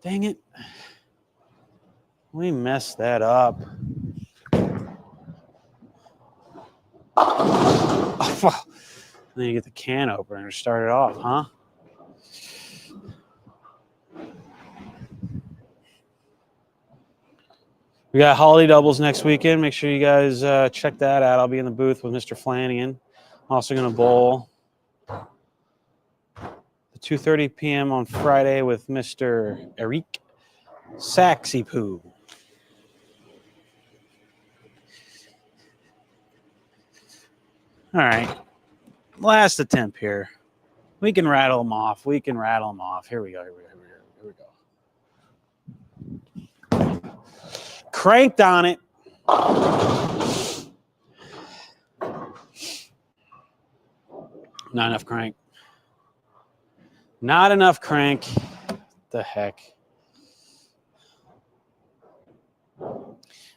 Dang it. We messed that up. Oh, then you get the can opener and start it off, huh? We got holiday doubles next weekend. Make sure you guys check that out. I'll be in the booth with Mr. Flanagan. I'm also going to bowl at 2:30 p.m. on Friday with Mr. Eric Saxipoo. All right, last attempt here. We can rattle them off. Here we go. Cranked on it. Not enough crank. Not enough crank. The heck.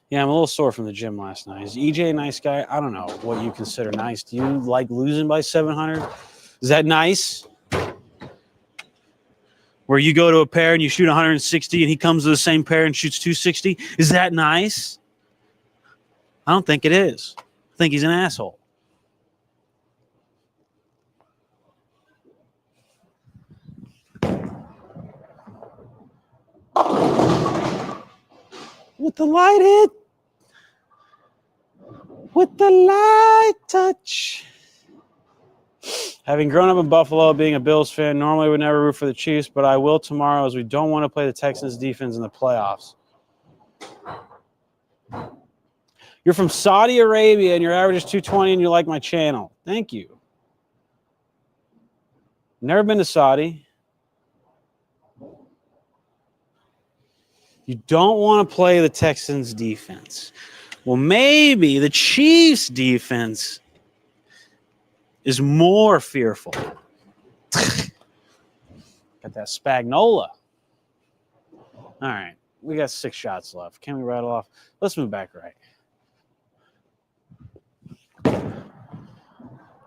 Yeah, I'm a little sore from the gym last night. Is EJ a nice guy? I don't know what you consider nice. Do you like losing by 700? Is that nice? Where you go to a pair and you shoot 160 and he comes to the same pair and shoots 260? Is that nice? I don't think it is. I think he's an asshole. With the light hit. With the light touch. Having grown up in Buffalo, being a Bills fan, normally would never root for the Chiefs, but I will tomorrow as we don't want to play the Texans defense in the playoffs. You're from Saudi Arabia and your average is 220 and you like my channel. Thank you. Never been to Saudi. You don't want to play the Texans defense. Well, maybe the Chiefs defense is more fearful. Got that Spagnola. All right. We got 6 shots left. Can we rattle off? Let's move back right.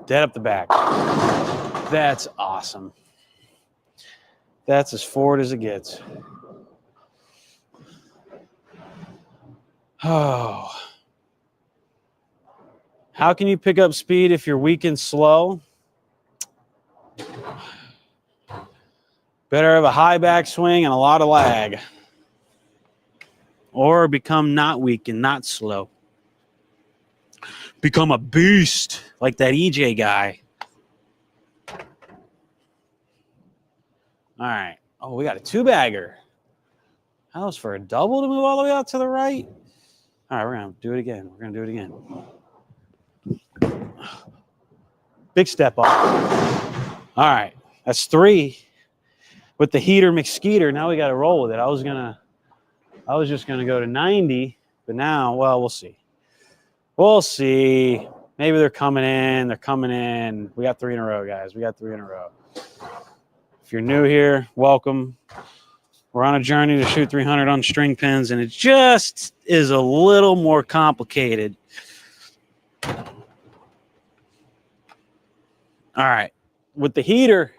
Dead up the back. That's awesome. That's as forward as it gets. Oh. How can you pick up speed if you're weak and slow? Better have a high backswing and a lot of lag. Or become not weak and not slow. Become a beast like that EJ guy. All right. Oh, we got a 2-bagger. That was for a double to move all the way out to the right. All right, we're going to do it again. We're going to do it again. Big step up. All right. That's 3 with the heater McSkeeter. Now we got to roll with it. I was just going to go to 90, but now, well, we'll see. We'll see. Maybe they're coming in. They're coming in. We got 3 in a row, guys. We got 3 in a row. If you're new here, welcome. We're on a journey to shoot 300 on string pins, and it just is a little more complicated. All right. With the heater,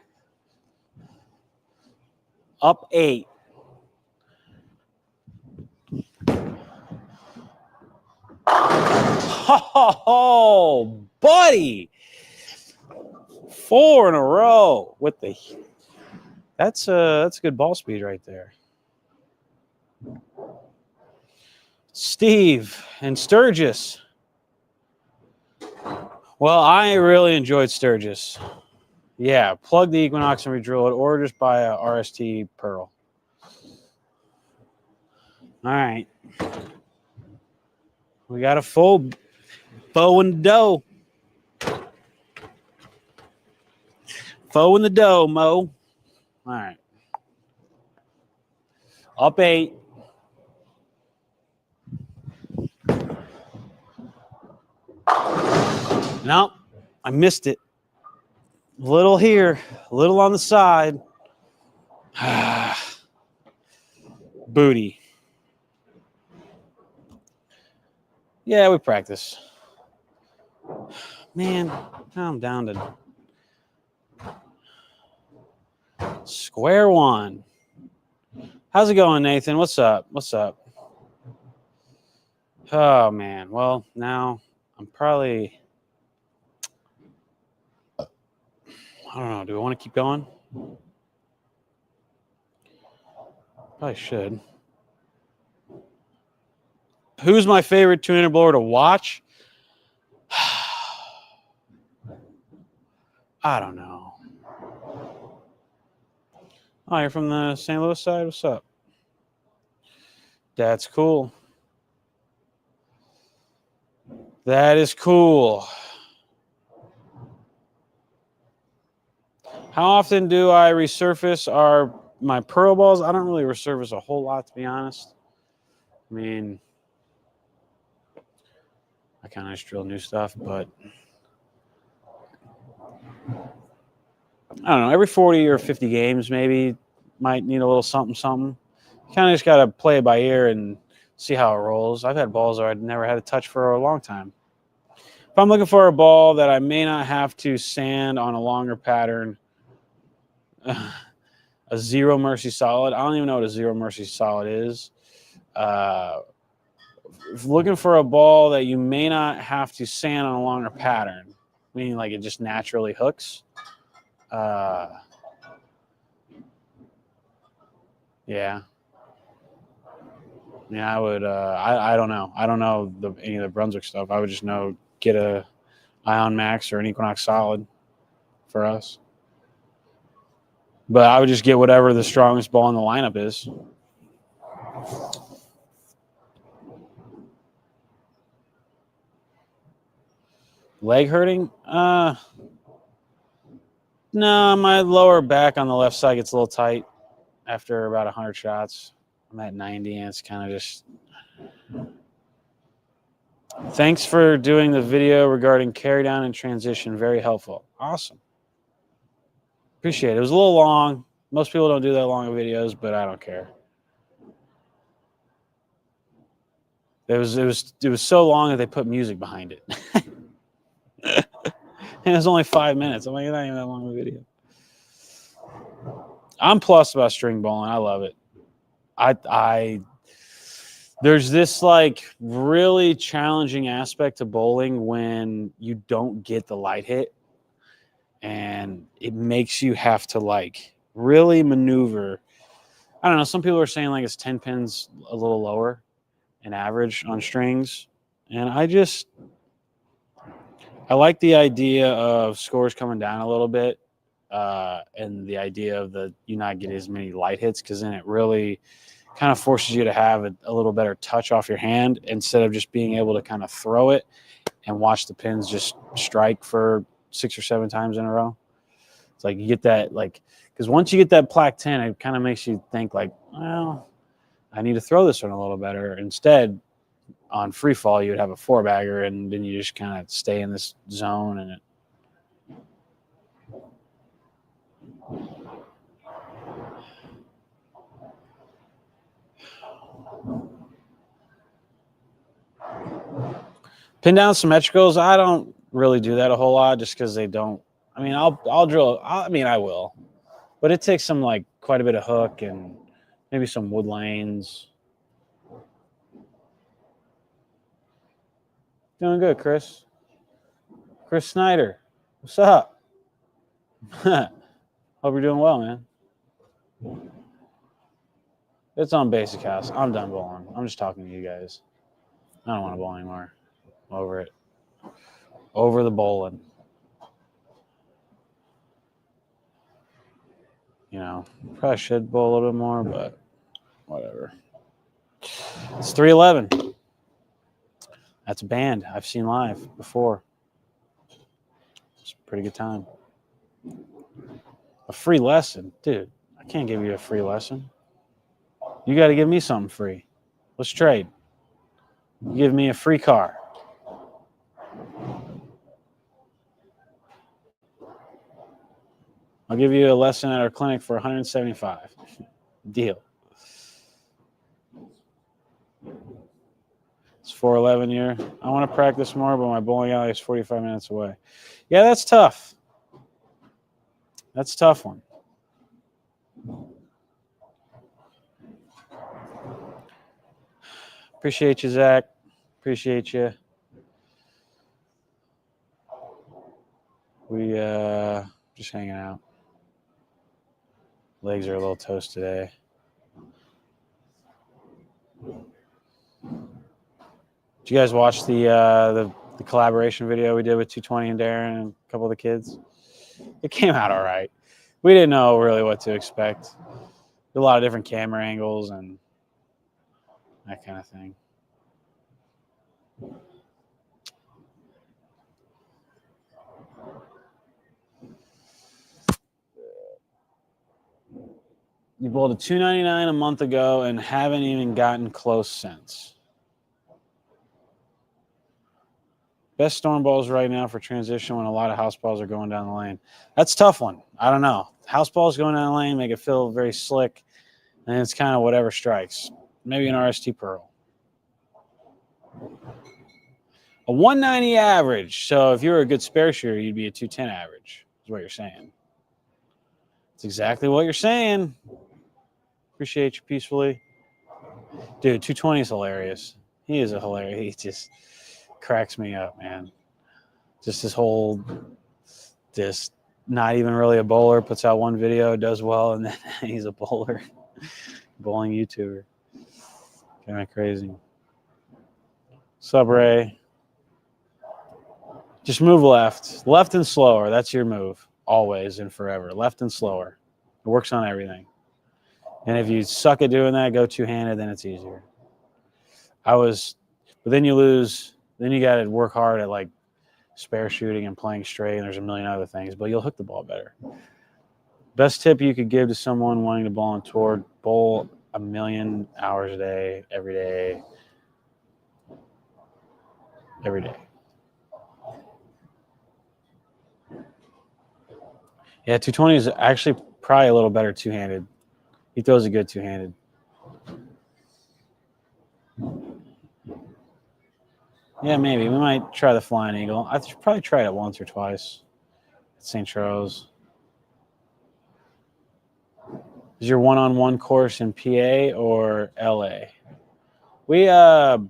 up 8. Oh, buddy. 4 in a row with the that's good ball speed right there. Steve and Sturgis. Well, I really enjoyed Sturgis. Yeah, plug the Equinox and redrill it, or just buy a RST Pearl. All right. We got a full bow in the dough. Foe in the dough, Mo. All right. Up 8. Nope. I missed it. Little here, a little on the side. Booty. Yeah, we practice. Man, now I'm down to square one. How's it going, Nathan? What's up? What's up? Oh, man. Well, now I'm probably... I don't know. Do I want to keep going? Probably should. Who's my favorite 200 blower to watch? I don't know. Oh, you're from the St. Louis side? What's up? That's cool. That is cool. How often do I resurface my Pearl balls? I don't really resurface a whole lot, to be honest. I mean, I kind of just drill new stuff, but I don't know, every 40 or 50 games maybe might need a little something, something. You kind of just got to play it by ear and see how it rolls. I've had balls where I'd never had a touch for a long time. If I'm looking for a ball that I may not have to sand on a longer pattern, a Zero Mercy Solid. I don't even know what a Zero Mercy Solid is. Looking for a ball that you may not have to sand on a longer pattern, meaning like it just naturally hooks. Yeah. Yeah, I would. I don't know. I don't know any of the Brunswick stuff. I would just get a Ion Max or an Equinox Solid for us. But I would just get whatever the strongest ball in the lineup is. Leg hurting? No, my lower back on the left side gets a little tight after about 100 shots. I'm at 90, and it's kind of just... Thanks for doing the video regarding carry down and transition. Very helpful. Awesome. Appreciate it. It was a little long. Most people don't do that long of videos, but I don't care. It was so long that they put music behind it. And it was only 5 minutes. I'm like, not even that long of a video. I'm plus about string bowling. I love it. There's this like really challenging aspect to bowling when you don't get the light hit, and it makes you have to like really maneuver. I don't know. Some people are saying like it's 10 pins a little lower in average on strings, and I like the idea of scores coming down a little bit, and the idea of you not get as many light hits, because then it really kind of forces you to have a little better touch off your hand instead of just being able to kind of throw it and watch the pins just strike for 6 or 7 times in a row. It's like you get that, like, because once you get that plaque 10, it kind of makes you think like, well, I need to throw this one a little better. Instead, on free fall, you would have a 4-bagger, and then you just kind of stay in this zone, and pin down symmetricals. I don't really do that a whole lot, just because they don't. I mean, I'll drill. I will, but it takes quite a bit of hook and maybe some wood lanes. Doing good, Chris. Chris Snyder, what's up? Hope you're doing well, man. It's on Basic House. I'm done bowling. I'm just talking to you guys. I don't want to bowl anymore. I'm over it. Over the bowling. You know, probably should bowl a little bit more, but whatever. It's 311. That's a band I've seen live before. It's a pretty good time. A free lesson? Dude, I can't give you a free lesson. You got to give me something free. Let's trade. You give me a free car. I'll give you a lesson at our clinic for $175. Deal. It's 411 year. I want to practice more, but my bowling alley is 45 minutes away. Yeah, that's tough. That's a tough one. Appreciate you, Zach. Appreciate you. We just hanging out. Legs are a little toast today. Did you guys watch the collaboration video we did with 220 and Darren and a couple of the kids? It came out all right. We didn't know really what to expect. A lot of different camera angles and that kind of thing. You bowled a 299 a month ago and haven't even gotten close since. Best storm balls right now for transition when a lot of house balls are going down the lane. That's a tough one. I don't know. House balls going down the lane make it feel very slick, and it's kind of whatever strikes. Maybe an RST Pearl. A 190 average. So if you were a good spare shooter, you'd be a 210 average, is what you're saying. That's exactly what you're saying. Appreciate you peacefully. Dude, 220 is hilarious. He is a hilarious. He just cracks me up, man. Just this whole, this not even really a bowler, puts out one video, does well, and then he's a bowler, bowling YouTuber. Kind of crazy. Sub Ray. Just move left. Left and slower. That's your move. Always and forever. Left and slower. It works on everything. And if you suck at doing that, go two-handed, then it's easier. But then you lose. Then you got to work hard at like spare shooting and playing straight, and there's a million other things, but you'll hook the ball better. Best tip you could give to someone wanting to bowl on tour: bowl 1,000,000 hours a day, every day. Every day. Yeah, 220 is actually probably a little better two-handed. He throws a good two-handed. Yeah, maybe. We might try the Flying Eagle. I should probably try it once or twice at St. Charles. Is your one-on-one course in PA or LA? The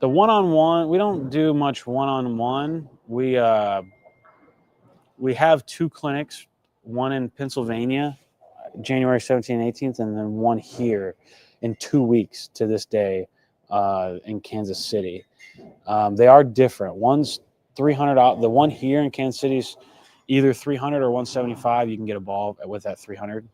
one-on-one, we don't do much one-on-one. We have 2 clinics, one in Pennsylvania, January 17th and 18th, and then one here in 2 weeks to this day in Kansas City. They are different. One's $300. The one here in Kansas City's either $300 or $175. You can get a ball with that $300,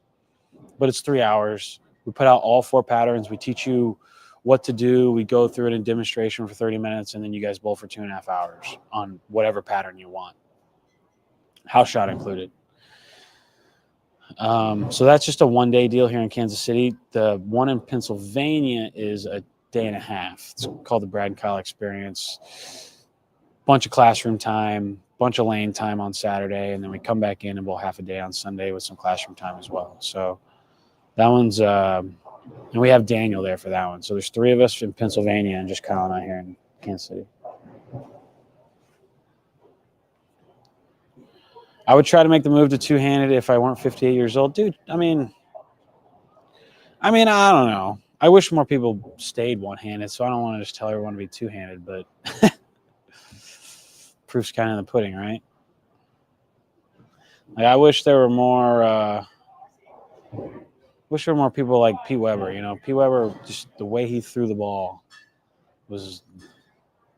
but it's 3 hours. We put out all 4 patterns. We teach you what to do. We go through it in demonstration for 30 minutes, and then you guys bowl for 2.5 hours on whatever pattern you want. House shot included. So that's just a 1-day deal here in Kansas City. The one in Pennsylvania is a day and a half. It's called the Brad and Kyle Experience. Bunch of classroom time, bunch of lane time on Saturday, and then we come back in and bowl half a day on Sunday with some classroom time as well. So that one's and we have Daniel there for that one. So there's 3 of us in Pennsylvania and just Kyle and I here in Kansas City. I would try to make the move to two-handed if I weren't 58 years old. Dude, I mean, I don't know. I wish more people stayed one-handed, so I don't want to just tell everyone to be two-handed, but proof's kind of in the pudding, right? Like, I wish there were more people like Pete Weber. You know, Pete Weber, just the way he threw the ball was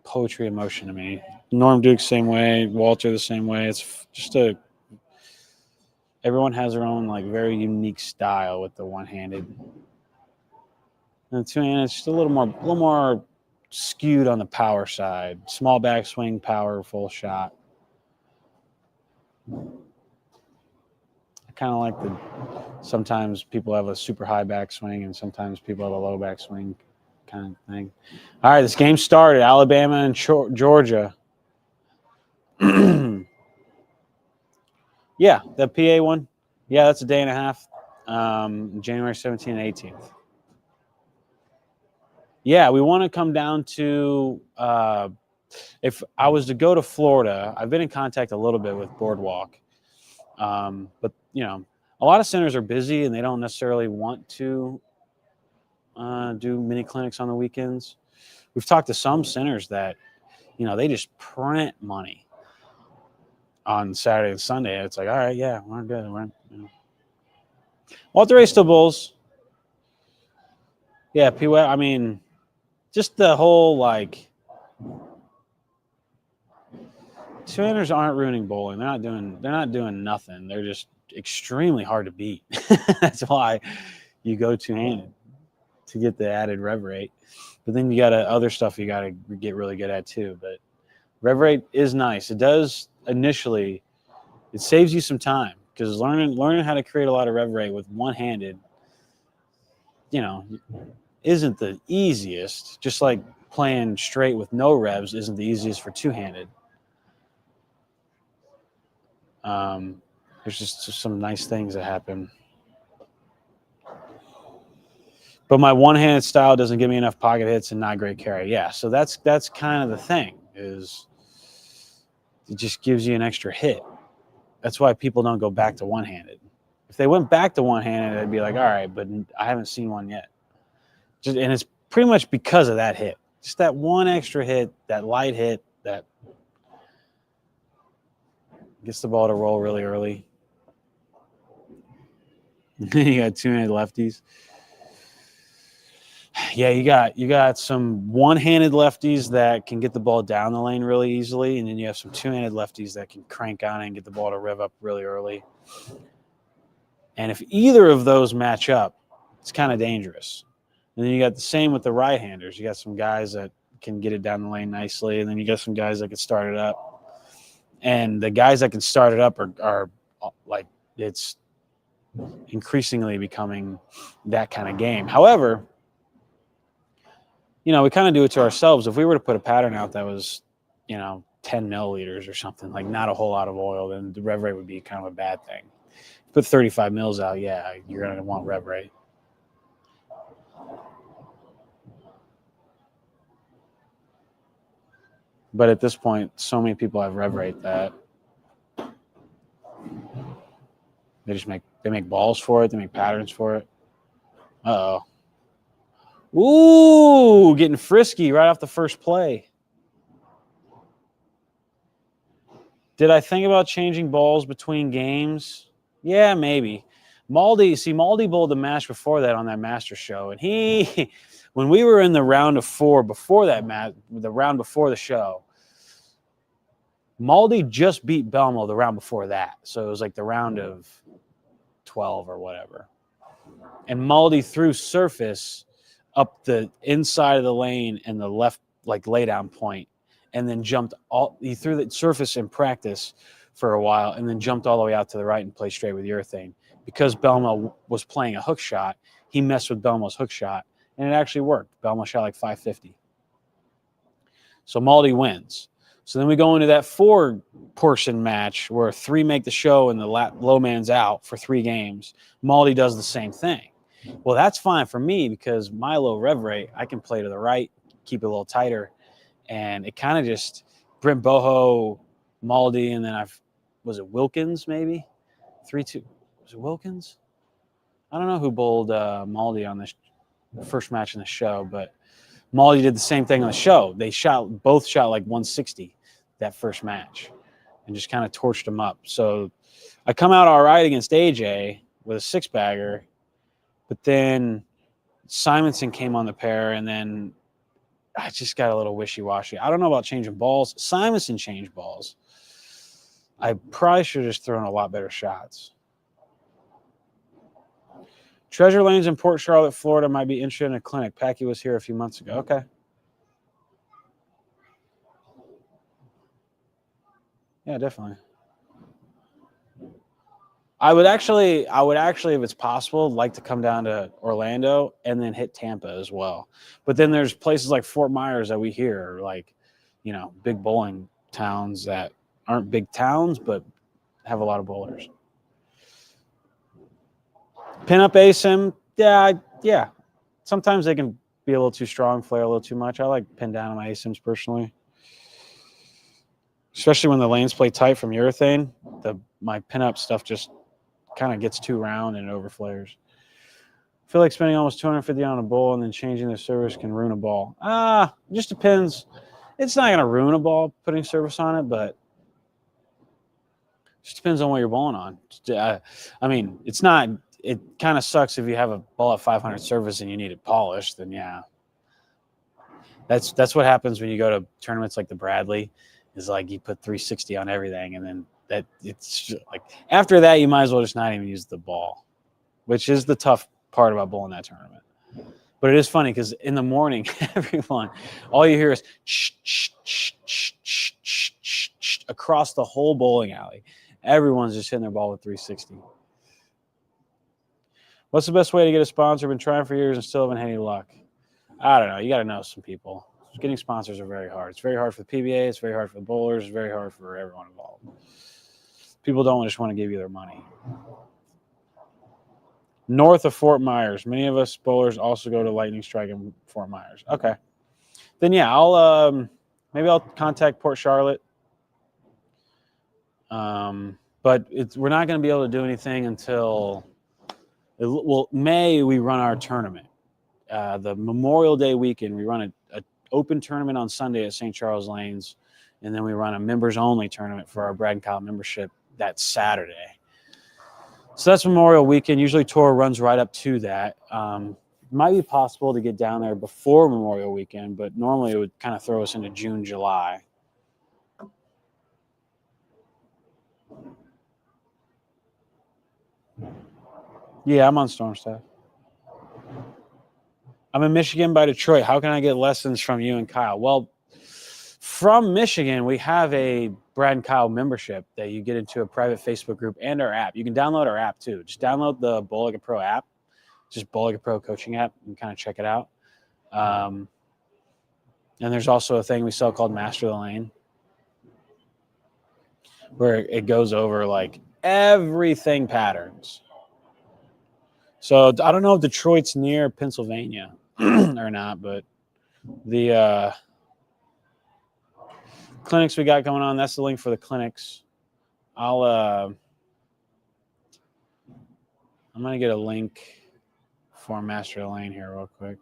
poetry in motion to me. Norm Duke, same way. Walter, the same way. It's just everyone has their own, like, very unique style with the one-handed. And the two-handed, it's just a little more skewed on the power side. Small backswing, powerful shot. I kind of like sometimes people have a super high backswing and sometimes people have a low backswing kind of thing. All right, this game started. Alabama and Georgia. Yeah, the PA one. Yeah, that's a day and a half. January 17th and 18th. Yeah, we want to come down to if I was to go to Florida, I've been in contact a little bit with Boardwalk. But, you know, a lot of centers are busy and they don't necessarily want to do mini clinics on the weekends. We've talked to some centers that, you know, they just print money on Saturday and Sunday. It's like, all right, yeah, we're good. Walter Ray still bowls. Yeah, I mean, just the whole, like, two-handers aren't ruining bowling. They're not doing nothing. They're just extremely hard to beat. That's why you go two-handed, to get the added rev rate. But then you got other stuff you got to get really good at too. But rev rate is nice. It does initially. It saves you some time because learning how to create a lot of rev rate with one-handed, you know, isn't the easiest. Just like playing straight with no revs isn't the easiest for two-handed. There's just some nice things that happen. But my one-handed style doesn't give me enough pocket hits and not great carry. Yeah, so that's kind of the thing, is it just gives you an extra hit. That's why people don't go back to one-handed. If they went back to one-handed, they'd be like, all right, but I haven't seen one yet. And it's pretty much because of that hit. Just that one extra hit, that light hit, that gets the ball to roll really early. You got two-handed lefties. Yeah, you got some one-handed lefties that can get the ball down the lane really easily, and then you have some two-handed lefties that can crank on it and get the ball to rev up really early. And if either of those match up, it's kind of dangerous. And then you got the same with the right-handers. You got some guys that can get it down the lane nicely, and then you got some guys that can start it up. And the guys that can start it up are like, it's increasingly becoming that kind of game. However, we kind of do it to ourselves. If we were to put a pattern out that was, 10 milliliters or something, like not a whole lot of oil, then the rev rate would be kind of a bad thing. Put 35 mils out, yeah, you're going to want rev rate. But at this point, so many people have rev rate that they make balls for it, they make patterns for it. Uh-oh. Ooh, getting frisky right off the first play. Did I think about changing balls between games? Yeah, maybe. Maldi bowled the match before that on that Master Show, and when we were in the round of 4 before that match, the round before the show, Maldi just beat Belmo the round before that, so it was like the round of 12 or whatever. And Maldi threw surface up the inside of the lane and the left laydown point, and then he threw the surface in practice for a while and then jumped all the way out to the right and played straight with urethane. Because Belmo was playing a hook shot, he messed with Belmo's hook shot, and it actually worked. Belmo shot like 550. So Maldi wins. So then we go into that 4-person match where 3 make the show and the low man's out for 3 games. Maldi does the same thing. Well, that's fine for me because my low rev rate, I can play to the right, keep it a little tighter, and it kind of just Brent Boho, Maldi, and then was it Wilkins maybe? 3-2. Was it Wilkins? I don't know who bowled Maldi on this first match in the show, but Maldi did the same thing on the show. They both shot like 160 that first match and just kind of torched them up. So I come out all right against AJ with a 6-bagger, but then Simonson came on the pair, and then I just got a little wishy-washy. I don't know about changing balls. Simonson changed balls. I probably should have just thrown a lot better shots. Treasure Lanes in Port Charlotte, Florida might be interested in a clinic. Packy was here a few months ago. Okay. Yeah, definitely. I would actually, if it's possible, like to come down to Orlando and then hit Tampa as well. But then there's places like Fort Myers that we hear, like, big bowling towns that aren't big towns but have a lot of bowlers. Pin up ASIM, yeah. Sometimes they can be a little too strong, flare a little too much. I like pin down on my ASIMs personally. Especially when the lanes play tight from urethane, my pin-up stuff just kind of gets too round and it overflares. I feel like spending almost $250 on a bowl and then changing the service can ruin a ball. It just depends. It's not going to ruin a ball putting service on it, but it just depends on what you're bowling on. I mean, it's not. It kind of sucks if you have a ball at 500 service and you need it polished. Then yeah, that's what happens when you go to tournaments like the Bradley. Is like you put 360 on everything, and then it's just like after that you might as well just not even use the ball, which is the tough part about bowling that tournament. But it is funny because in the morning, everyone, all you hear is across the whole bowling alley. Everyone's just hitting their ball with 360. What's the best way to get a sponsor? Been trying for years and still haven't had any luck. I don't know. You got to know some people. Getting sponsors are very hard. It's very hard for the PBA. It's very hard for the bowlers. It's very hard for everyone involved. People don't just want to give you their money. North of Fort Myers. Many of us bowlers also go to Lightning Strike in Fort Myers. Okay. Then, yeah, maybe I'll contact Port Charlotte. But we're not going to be able to do anything until May. We run our tournament. The Memorial Day weekend, we run an open tournament on Sunday at St. Charles Lanes, and then we run a members-only tournament for our Brad and Kyle membership that Saturday. So that's Memorial weekend. Usually tour runs right up to that. Might be possible to get down there before Memorial weekend, but normally it would kind of throw us into June, July. Yeah, I'm on Storm staff. I'm in Michigan by Detroit. How can I get lessons from you and Kyle? Well, from Michigan, we have a Brad and Kyle membership that you get into a private Facebook group and our app. You can download our app too. Just download the Bowl Like a Pro app, just Bowl Like a Pro coaching app, and kind of check it out. And there's also a thing we sell called Master the Lane, where it goes over like everything patterns. So I don't know if Detroit's near Pennsylvania or not, but the clinics we got going on, that's the link for the clinics. I'm going to get a link for Master the Lane here real quick.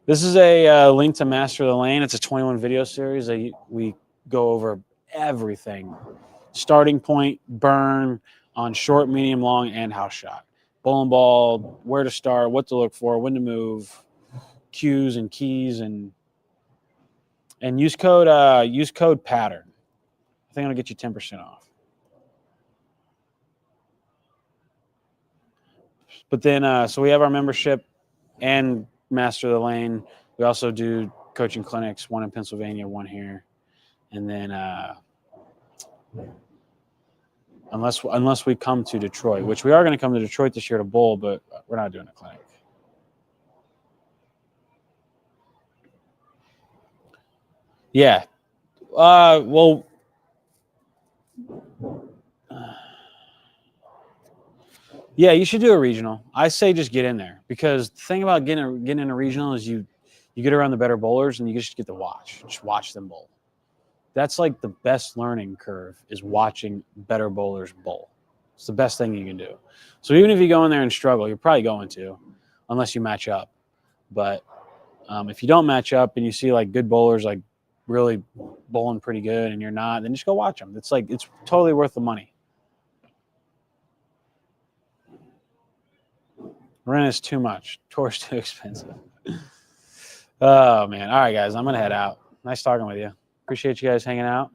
This is a link to Master the Lane. It's a 21 video series. We go over everything. Starting point, burn on short, medium, long, and house shot. Bowling ball, where to start, what to look for, when to move, cues and keys, and use code pattern. I think it'll get you 10% off. But then, so we have our membership and Master the Lane. We also do coaching clinics, one in Pennsylvania, one here. And then unless we come to Detroit, which we are going to come to Detroit this year to bowl, but we're not doing a clinic. Yeah. Yeah, you should do a regional. I say just get in there, because the thing about getting in a regional is you get around the better bowlers and you just get to watch them bowl. That's like the best learning curve, is watching better bowlers bowl. It's the best thing you can do. So even if you go in there and struggle, you're probably going to, unless you match up. But if you don't match up and you see like good bowlers like really bowling pretty good and you're not, then just go watch them. It's totally worth the money. Rent is too much. Tour's too expensive. Oh, man. All right, guys. I'm going to head out. Nice talking with you. Appreciate you guys hanging out.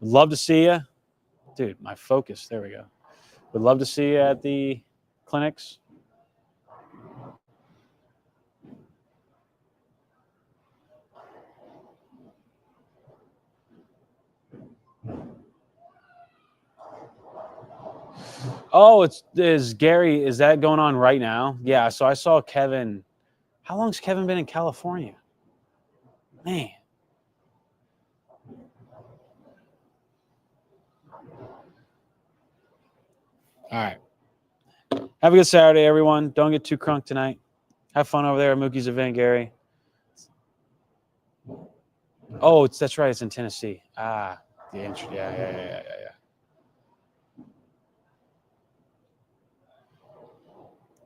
Love to see you. Dude, my focus. There we go. Would love to see you at the clinics. Oh, is Gary, is that going on right now? Yeah, so I saw Kevin. How long's Kevin been in California? Man. All right. Have a good Saturday, everyone. Don't get too crunk tonight. Have fun over there at Mookie's event, Gary. Oh, that's right. It's in Tennessee. Yeah.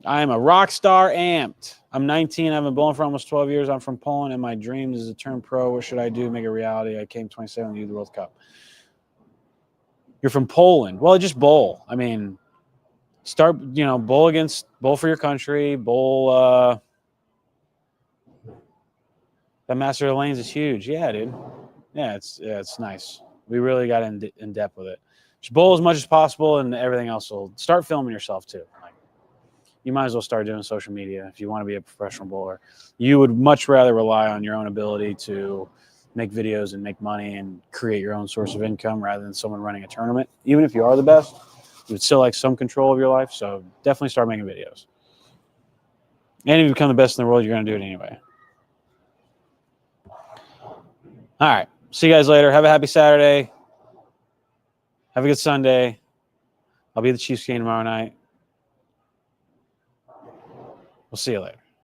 I am a rock star amped. I'm 19. I've been bowling for almost 12 years. I'm from Poland, and my dream is to turn pro. What should I do to make it a reality? I came 27th to the World Cup. You're from Poland. Well, just bowl. I mean, start, bowl for your country. Bowl. That Master of the Lanes is huge. Yeah, dude. Yeah, it's nice. We really got in depth with it. Just bowl as much as possible, and everything else will start filming yourself too. You might as well start doing social media if you want to be a professional bowler. You would much rather rely on your own ability to make videos and make money and create your own source of income rather than someone running a tournament. Even if you are the best, you would still like some control of your life. So definitely start making videos. And if you become the best in the world, you're going to do it anyway. All right. See you guys later. Have a happy Saturday. Have a good Sunday. I'll be at the Chiefs game tomorrow night. We'll see you later.